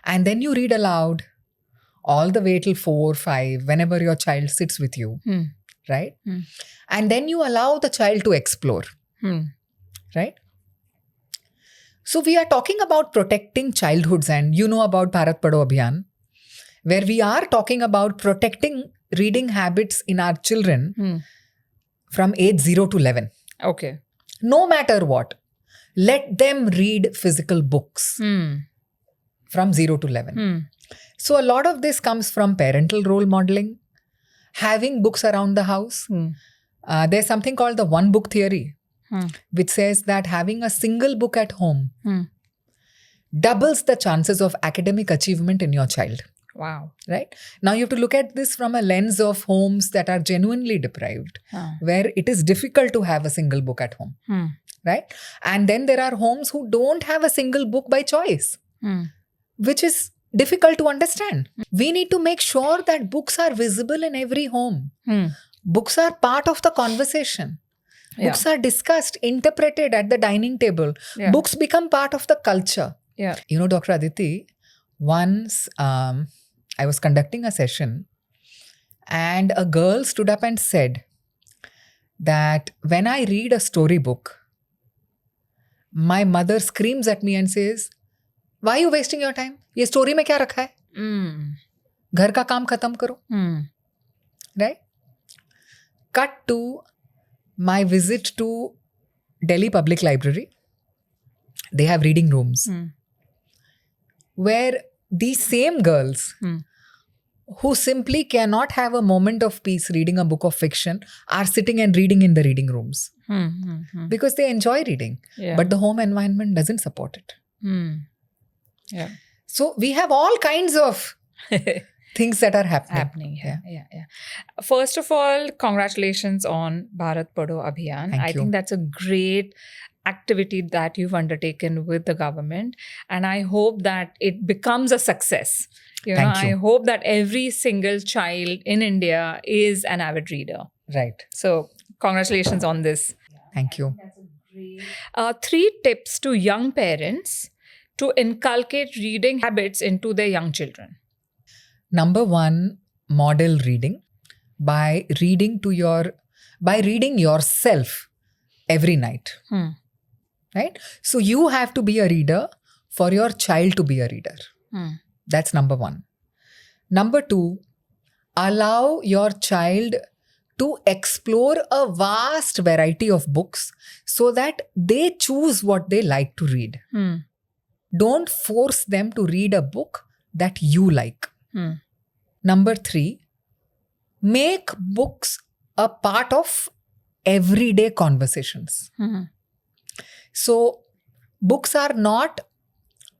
And then you read aloud all the way till 4, 5, whenever your child sits with you,
Hmm.
right?
Hmm.
And then you allow the child to explore,
Hmm.
right? So we are talking about protecting childhoods, and you know about Bharat Padho Abhiyan, where we are talking about protecting reading habits in our children
Hmm.
from age 0 to 11.
Okay.
No matter what, let them read physical books
Hmm.
from 0 to 11.
Hmm.
So a lot of this comes from parental role modeling, having books around the house.
Hmm.
There's something called the one book theory,
Hmm.
which says that having a single book at home
Hmm.
doubles the chances of academic achievement in your child,
Wow.
right? Now you have to look at this from a lens of homes that are genuinely deprived,
Huh.
where it is difficult to have a single book at home,
Hmm.
right? And then there are homes who don't have a single book by choice,
Hmm.
which is difficult to understand. We need to make sure that books are visible in every home.
Hmm.
Books are part of the conversation.
Yeah.
Books are discussed, interpreted at the dining table.
Yeah.
Books become part of the culture.
Yeah.
You know, Dr. Aditi, once I was conducting a session and a girl stood up and said that when I read a storybook, my mother screams at me and says, "Why are you wasting your time? ये story में क्या रखा है?
Hmm.
घर का काम खत्म करो."
Hmm.
Right? Cut to my visit to Delhi Public Library. They have reading rooms
Hmm.
where these same girls
Hmm.
who simply cannot have a moment of peace reading a book of fiction are sitting and reading in the reading rooms
Hmm. Hmm. Hmm.
because they enjoy reading,
Yeah.
but the home environment doesn't support it.
Hmm. Yeah.
So we have all kinds of things that are happening.
Yeah. First of all, congratulations on Bharat Padho Abhiyan.
Thank
I
you.
think that's a great activity that you've undertaken with the government, and I hope that it becomes a success.
Thank you.
I hope that every single child in India is an avid reader.
Right.
So, congratulations on this.
Thank you.
3 tips to young parents to inculcate reading habits into their young children.
Number 1, model reading by reading yourself every night.
Hmm.
Right? So you have to be a reader for your child to be a reader.
Hmm.
That's number 1. Number 2, allow your child to explore a vast variety of books so that they choose what they like to read.
Hmm.
Don't force them to read a book that you like.
Hmm.
Number 3, make books a part of everyday conversations.
Hmm.
So, books are not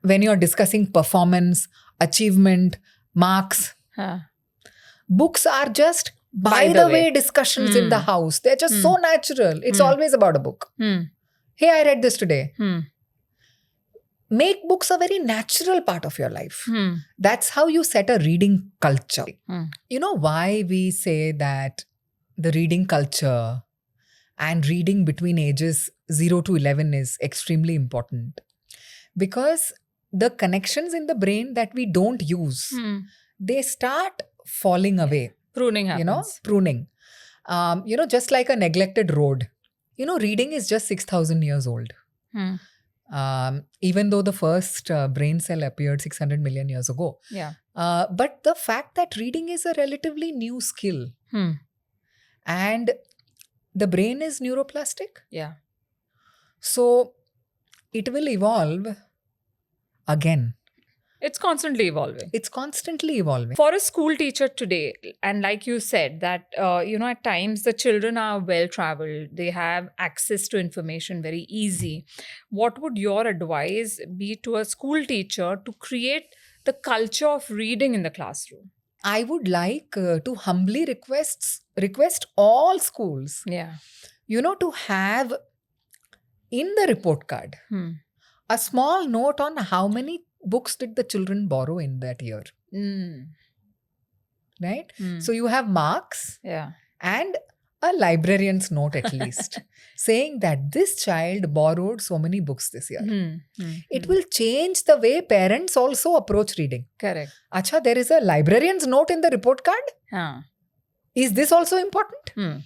when you're discussing performance, achievement, marks.
Huh.
Books are just by the way discussions in the
Hmm.
house. They're just so natural. It's always about a book.
Hmm.
Hey, I read this today.
Hmm.
Make books a very natural part of your life.
Hmm.
That's how you set a reading culture.
Hmm.
You know why we say that the reading culture and reading between ages 0 to 11 is extremely important? Because the connections in the brain that we don't use,
Hmm.
they start falling away,
Pruning happens.
pruning. Just like a neglected road. Reading is just 6,000 years old.
Hmm.
Even though the first brain cell appeared 600 million years ago.
Yeah.
But the fact that reading is a relatively new skill
Hmm.
and the brain is neuroplastic.
Yeah.
So it will evolve again.
It's constantly evolving.
It's constantly evolving.
For a school teacher today, and like you said, that, at times the children are well traveled, they have access to information very easy. What would your advice be to a school teacher to create the culture of reading in the classroom?
I would like to humbly request all schools,
Yeah.
to have in the report card a small note on how many books did the children borrow in that year. Right? So you have marks
Yeah.
and a librarian's note at least saying that this child borrowed so many books this year. It will change the way parents also approach reading.
Correct.
Acha, there is a librarian's note in the report card?
Huh.
Is this also important?
Yeah.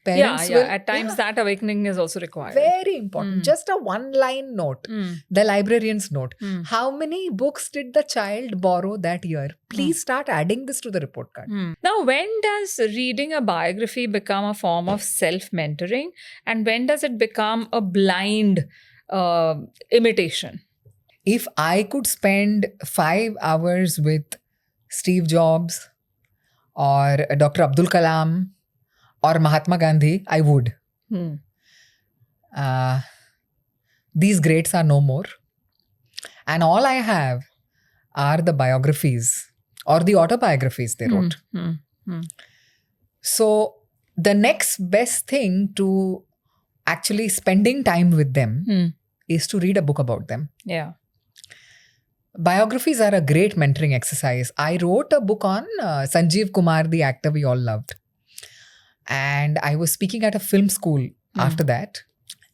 Parents will,
At times that awakening is also required.
very important. Just a one-line note, the librarian's note. How many books did the child borrow that year? Please start adding this to the report card.
Now, when does reading a biography become a form of self-mentoring, and when does it become a blind imitation?
If I could spend 5 hours with Steve Jobs or Dr. Abdul Kalam or Mahatma Gandhi, I would. These greats are no more. And all I have are the biographies or the autobiographies they wrote. So the next best thing to actually spending time with them is to read a book about them.
Yeah.
Biographies are a great mentoring exercise. I wrote a book on Sanjeev Kumar, the actor we all loved. And I was speaking at a film school after that.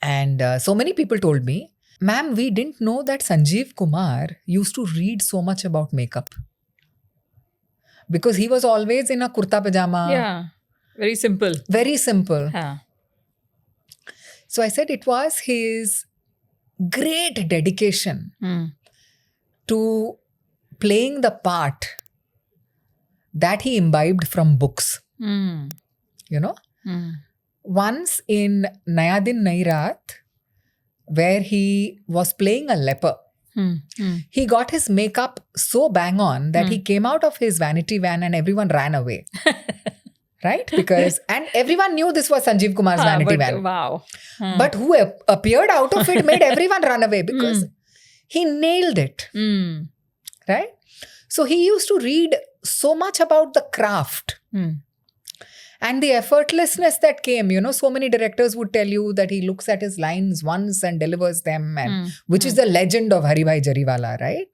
And so many people told me, ma'am, we didn't know that Sanjeev Kumar used to read so much about makeup. Because he was always in a kurta pajama.
Yeah. Very simple.
Very simple.
Yeah.
So I said it was his great dedication to playing the part that he imbibed from books. Once in Naya Din Nayi Raat, where he was playing a leper, he got his makeup so bang on that he came out of his vanity van and everyone ran away. Right? Because, and everyone knew this was Sanjeev Kumar's vanity van.
Wow.
But who appeared out of it made everyone run away because he nailed it. Right? So he used to read so much about the craft. And the effortlessness that came, so many directors would tell you that he looks at his lines once and delivers them, and which is the legend of Haribhai Jariwala, right?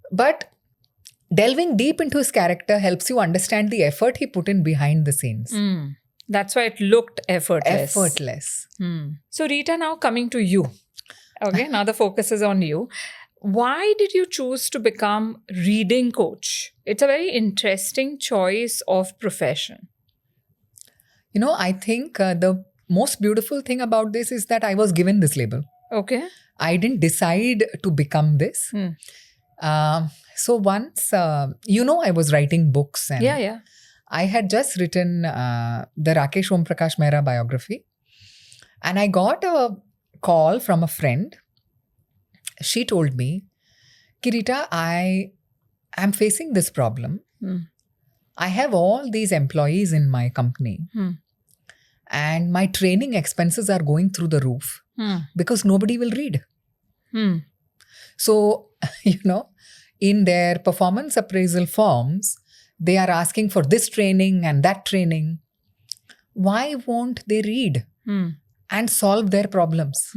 But delving deep into his character helps you understand the effort he put in behind the scenes.
That's why it looked effortless.
Effortless.
So Rita, now coming to you. Okay, now the focus is on you. Why did you choose to become reading coach? It's a very interesting choice of profession.
I think the most beautiful thing about this is that I was given this label.
Okay.
I didn't decide to become this. So once, I was writing books. And
Yeah.
I had just written the Rakesh Om Prakash Mehra biography. And I got a call from a friend. She told me, Rita, I am facing this problem. I have all these employees in my company. And my training expenses are going through the roof because nobody will read. So, in their performance appraisal forms, they are asking for this training and that training. Why won't they read and solve their problems?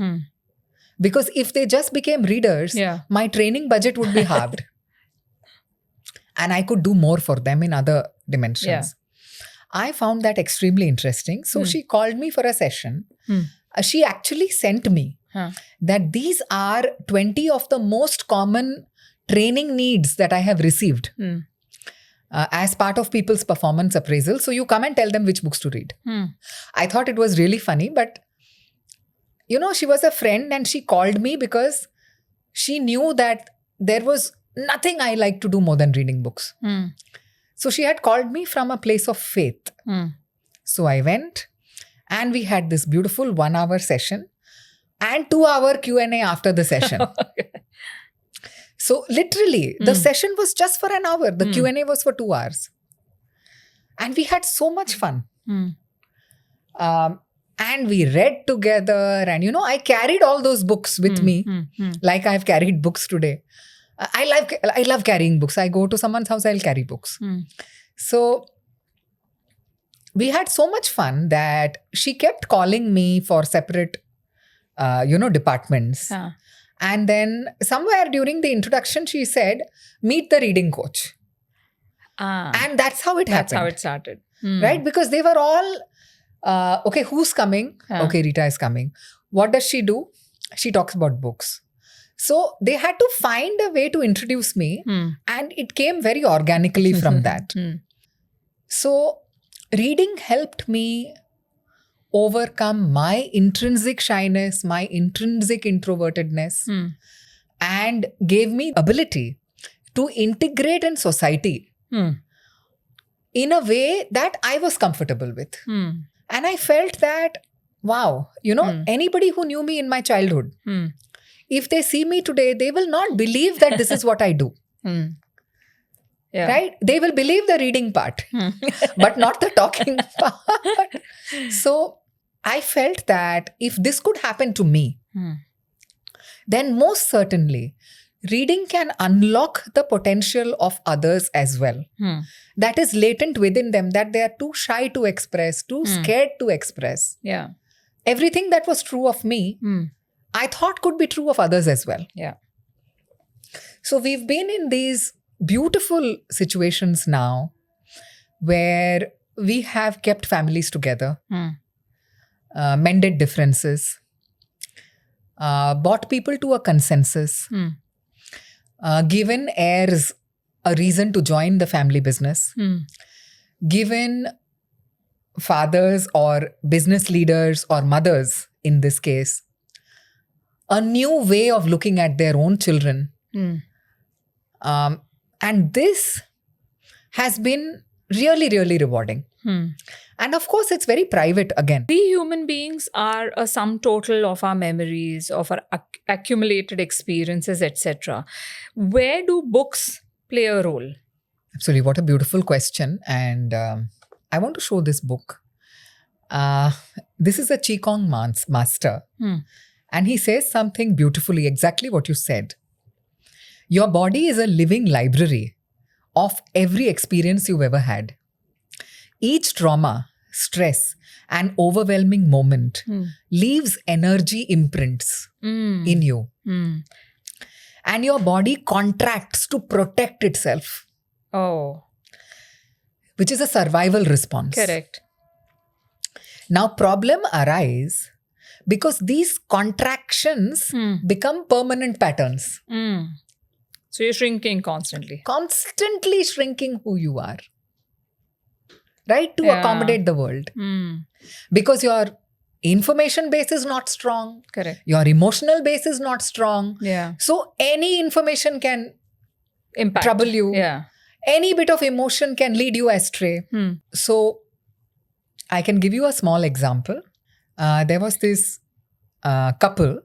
Because if they just became readers, my training budget would be halved. And I could do more for them in other dimensions.
Yeah.
I found that extremely interesting. So she called me for a session. She actually sent me that these are 20 of the most common training needs that I have received as part of people's performance appraisal. So you come and tell them which books to read. I thought it was really funny, but she was a friend and she called me because she knew that there was nothing I like to do more than reading books. So she had called me from a place of faith. So I went and we had this beautiful 1-hour session and 2-hour Q&A after the session. So literally, the session was just for an hour. The Q&A was for 2 hours. And we had so much fun. And we read together. And, I carried all those books with me. Like I've carried books today. I love carrying books. I go to someone's house, I'll carry books. So we had so much fun that she kept calling me for separate, departments. And then somewhere during the introduction, she said, meet the reading coach. And that's how it happened.
That's how it started.
Right? Because they were all, okay, who's coming? Okay, Rita is coming. What does she do? She talks about books. So they had to find a way to introduce me. And it came very organically from that. So reading helped me overcome my intrinsic shyness, my intrinsic introvertedness, and gave me ability to integrate in society in a way that I was comfortable with. And I felt that, wow, anybody who knew me in my childhood, if they see me today, they will not believe that this is what I do.
Yeah.
Right? They will believe the reading part, but not the talking part. So I felt that if this could happen to me, then most certainly reading can unlock the potential of others as well. That is latent within them, that they are too shy to express, too scared to express.
Yeah.
Everything that was true of me, I thought could be true of others as well.
Yeah.
So we've been in these beautiful situations now where we have kept families together, mended differences, brought people to a consensus, given heirs a reason to join the family business, given fathers or business leaders or mothers, in this case, a new way of looking at their own children. And this has been really, really rewarding. And of course, it's very private again.
We human beings are a sum total of our memories, of our accumulated experiences, etc. Where do books play a role?
Absolutely. What a beautiful question. And I want to show this book. This is a Qigong master. And he says something beautifully, exactly what you said. Your body is a living library of every experience you've ever had. Each trauma, stress, and overwhelming moment leaves energy imprints in you. And your body contracts to protect itself.
Oh.
Which is a survival response.
Correct.
Now, problem arise because these contractions become permanent patterns.
So you're shrinking constantly.
Constantly shrinking who you are. Right? To accommodate the world. Because your information base is not strong.
Correct.
Your emotional base is not strong.
Yeah.
So any information can
Impact.
trouble you.
Yeah.
Any bit of emotion can lead you astray. So I can give you a small example. There was this couple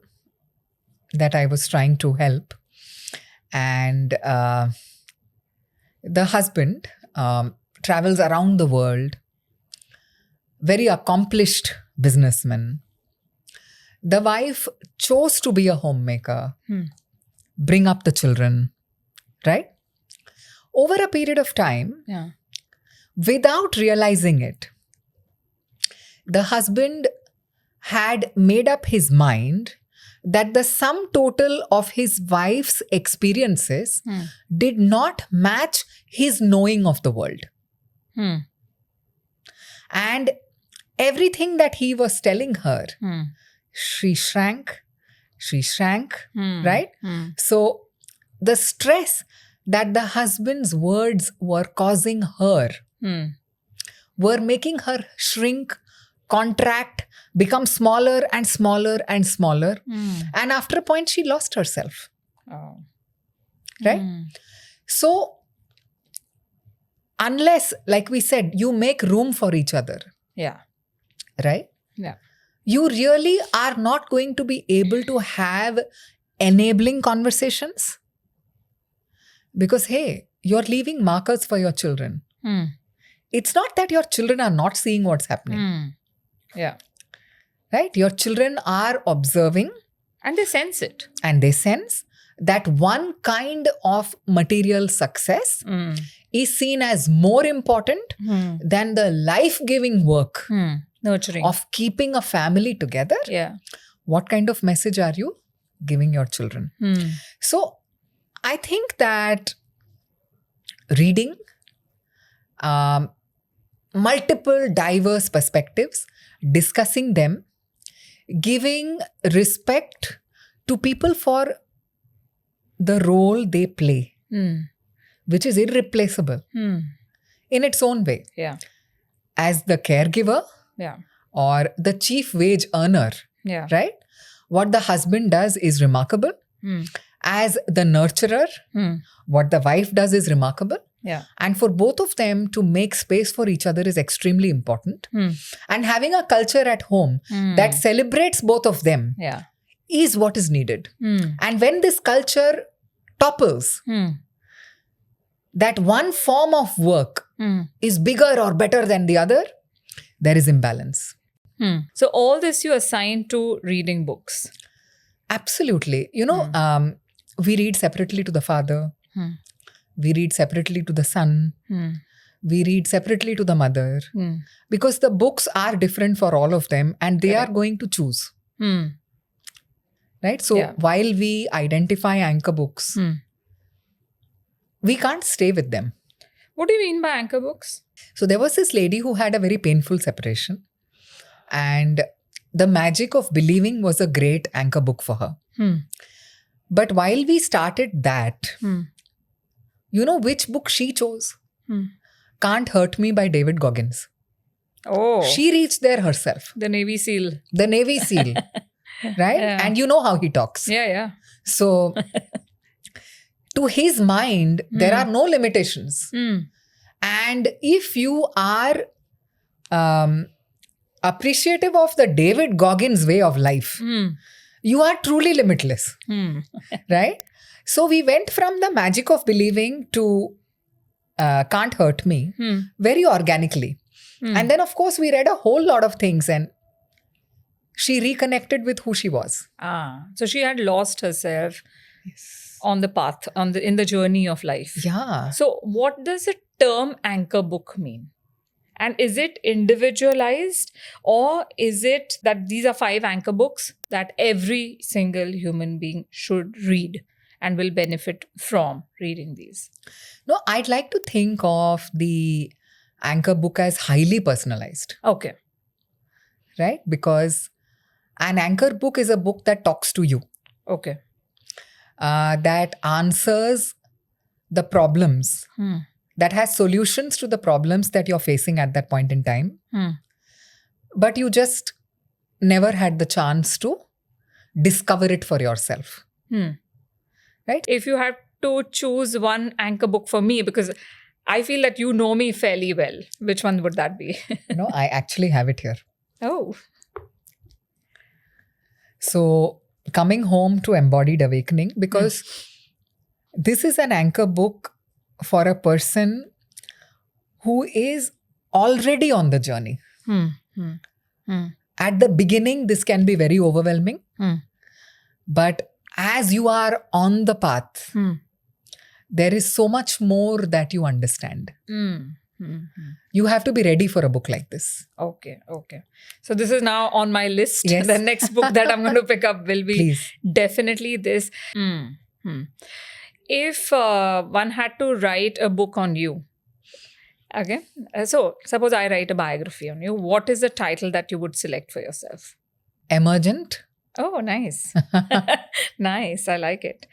that I was trying to help. And the husband travels around the world, very accomplished businessman. The wife chose to be a homemaker, bring up the children, right? Over a period of time, without realizing it, the husband had made up his mind that the sum total of his wife's experiences did not match his knowing of the world. And everything that he was telling her, she shrank, right? So the stress that the husband's words were causing her were making her shrink, contract, become smaller and smaller and smaller. And after a point, she lost herself.
Oh.
Right? So, unless, like we said, you make room for each other.
Yeah.
Right?
Yeah.
You really are not going to be able to have enabling conversations. Because, hey, you're leaving markers for your children. It's not that your children are not seeing what's happening.
Yeah.
Right? Your children are observing.
And they sense it.
And they sense that one kind of material success is seen as more important than the life-giving work
Nurturing.
of keeping a family together.
Yeah.
What kind of message are you giving your children? So, I think that reading multiple diverse perspectives, discussing them, giving respect to people for the role they play, which is irreplaceable in its own way.
Yeah.
As the caregiver
Yeah.
or the chief wage earner,
Yeah.
right? What the husband does is remarkable. As the nurturer, what the wife does is remarkable.
Yeah.
And for both of them to make space for each other is extremely important. And having a culture at home that celebrates both of them
Yeah.
is what is needed. And when this culture topples, that one form of work is bigger or better than the other, there is imbalance.
So all this you assign to reading books.
Absolutely. You know, we read separately to the father. We read separately to the son. We read separately to the mother. Because the books are different for all of them and they are going to choose. Right? So while we identify anchor books, we can't stay with them.
What do you mean by anchor books?
So there was this lady who had a very painful separation. And The Magic of Believing was a great anchor book for her. But while we started that, you know which book she chose? Can't Hurt Me by David Goggins.
Oh.
She reached there herself.
The Navy SEAL.
The Navy SEAL. Right?
Yeah.
And you know how he talks.
Yeah.
So, to his mind, there are no limitations. And if you are appreciative of the David Goggins way of life, you are truly limitless. Right? So, we went from The Magic of Believing to Can't Hurt Me very organically. And then, of course, we read a whole lot of things and she reconnected with who she was.
So she had lost herself on the path, in the journey of life.
Yeah.
So what does the term anchor book mean? And is it individualized, or is it that these are 5 anchor books that every single human being should read and will benefit from reading these?
No, I'd like to think of the anchor book as highly personalized.
Okay.
Right? Because an anchor book is a book that talks to you.
Okay.
That answers the problems. That has solutions to the problems that you're facing at that point in time. But you just never had the chance to discover it for yourself. Right?
If you had to choose one anchor book for me, because I feel that you know me fairly well, which one would that be?
No, I actually have it here.
Oh.
So, coming home to Embodied Awakening, because this is an anchor book for a person who is already on the journey. At the beginning, this can be very overwhelming. But as you are on the path, there is so much more that you understand. You have to be ready for a book like this.
Okay. So this is now on my list.
Yes.
The next book that I'm going to pick up will be
Please.
definitely this. If one had to write a book on you, okay, so suppose I write a biography on you, what is the title that you would select for yourself?
Emergent.
Oh, nice. Nice. I like it.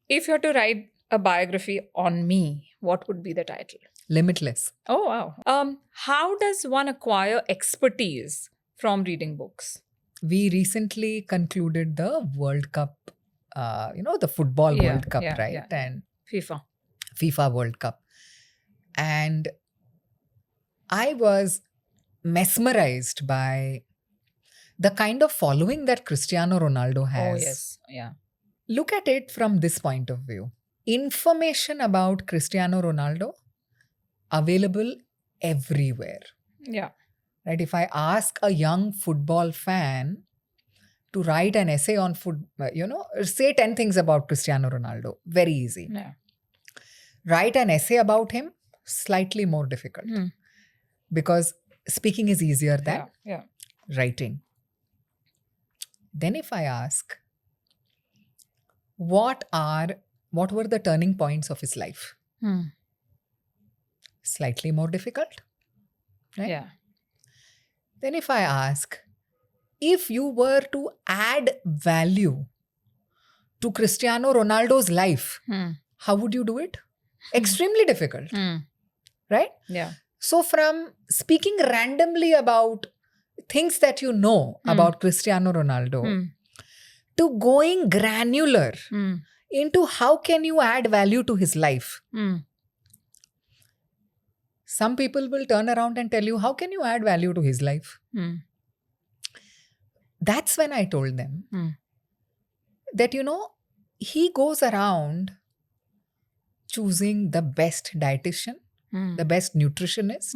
If you had to write a biography on me, what would be the title?
Limitless.
Oh, wow. How does one acquire expertise from reading books?
We recently concluded the World Cup, the football World Cup, right?
Yeah.
And
FIFA
World Cup. And I was mesmerized by the kind of following that Cristiano Ronaldo has.
Oh, yes. Yeah.
Look at it from this point of view. information about Cristiano Ronaldo available everywhere.
Yeah.
Right? If I ask a young football fan to write an essay on say 10 things about Cristiano Ronaldo, very easy.
Yeah.
Write an essay about him, slightly more difficult. Because speaking is easier than
Yeah.
writing. Then if I ask, what were the turning points of his life? Slightly more difficult. Right?
Yeah.
Then if I ask, if you were to add value to Cristiano Ronaldo's life, how would you do it? Extremely difficult. Right?
Yeah.
So from speaking randomly about things that you know about Cristiano Ronaldo to going granular into how can you add value to his life. Some people will turn around and tell you, how can you add value to his life? That's when I told them that, he goes around choosing the best dietitian, the best nutritionist,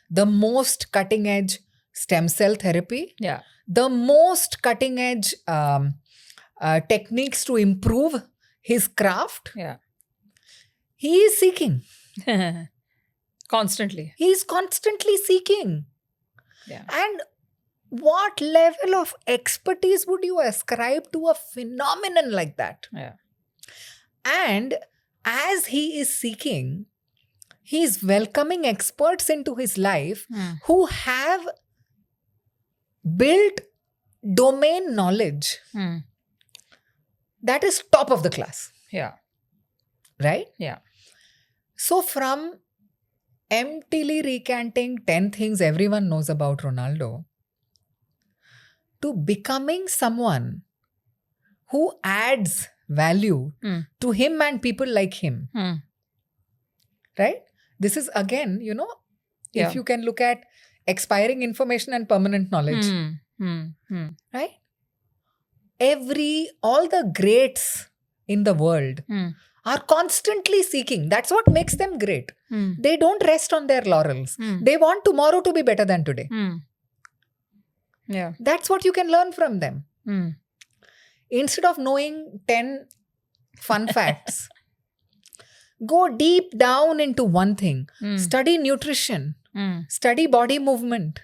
the most cutting edge stem cell therapy, the most cutting edge techniques to improve his craft.
Yeah.
He is seeking.
Constantly.
He is constantly seeking.
Yeah.
And what level of expertise would you ascribe to a phenomenon like that?
Yeah.
And as he is seeking, he is welcoming experts into his life who have built domain knowledge that is top of the class.
Yeah.
Right?
Yeah.
So from emptily recanting 10 things everyone knows about Ronaldo to becoming someone who adds value to him and people like him. Right? This is again, if you can look at expiring information and permanent knowledge. Right? All the greats in the world are constantly seeking. That's what makes them great. They don't rest on their laurels. They want tomorrow to be better than today.
Yeah.
That's what you can learn from them. Instead of knowing 10 fun facts, go deep down into one thing. Study nutrition. Study body movement.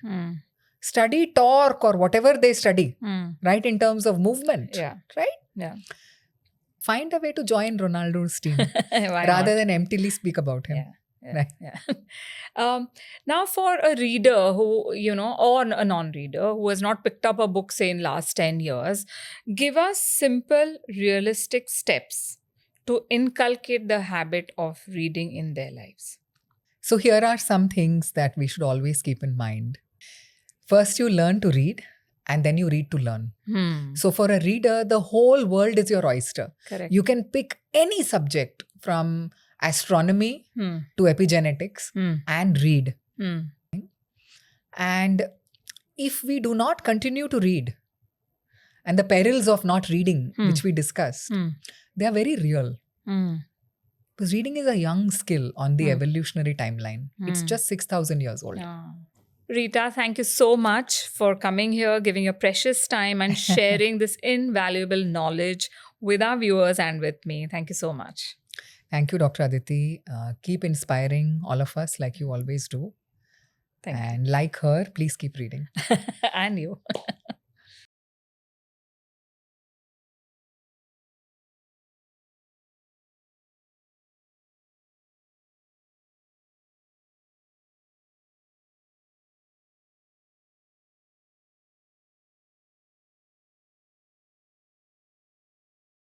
Study torque or whatever they study, right, in terms of movement.
Yeah.
Right?
Yeah.
Find a way to join Ronaldo's team
Why
rather
not?
than emptily speak about him.
Yeah.
Right.
Yeah. Now, for a reader who, or a non-reader who has not picked up a book, say, in last 10 years, give us simple, realistic steps to inculcate the habit of reading in their lives.
So here are some things that we should always keep in mind. First, you learn to read and then you read to learn. So for a reader, the whole world is your oyster.
Correct.
You can pick any subject from astronomy to epigenetics and read. And if we do not continue to read, and the perils of not reading, which we discussed, they are very real. Because reading is a young skill on the evolutionary timeline. It's just 6,000 years old.
Rita, thank you so much for coming here, giving your precious time and sharing this invaluable knowledge with our viewers and with me. Thank you so much.
Thank you, Dr. Aditi. Keep inspiring all of us like you always do.
Thank
And like her, please keep reading.
you. And you.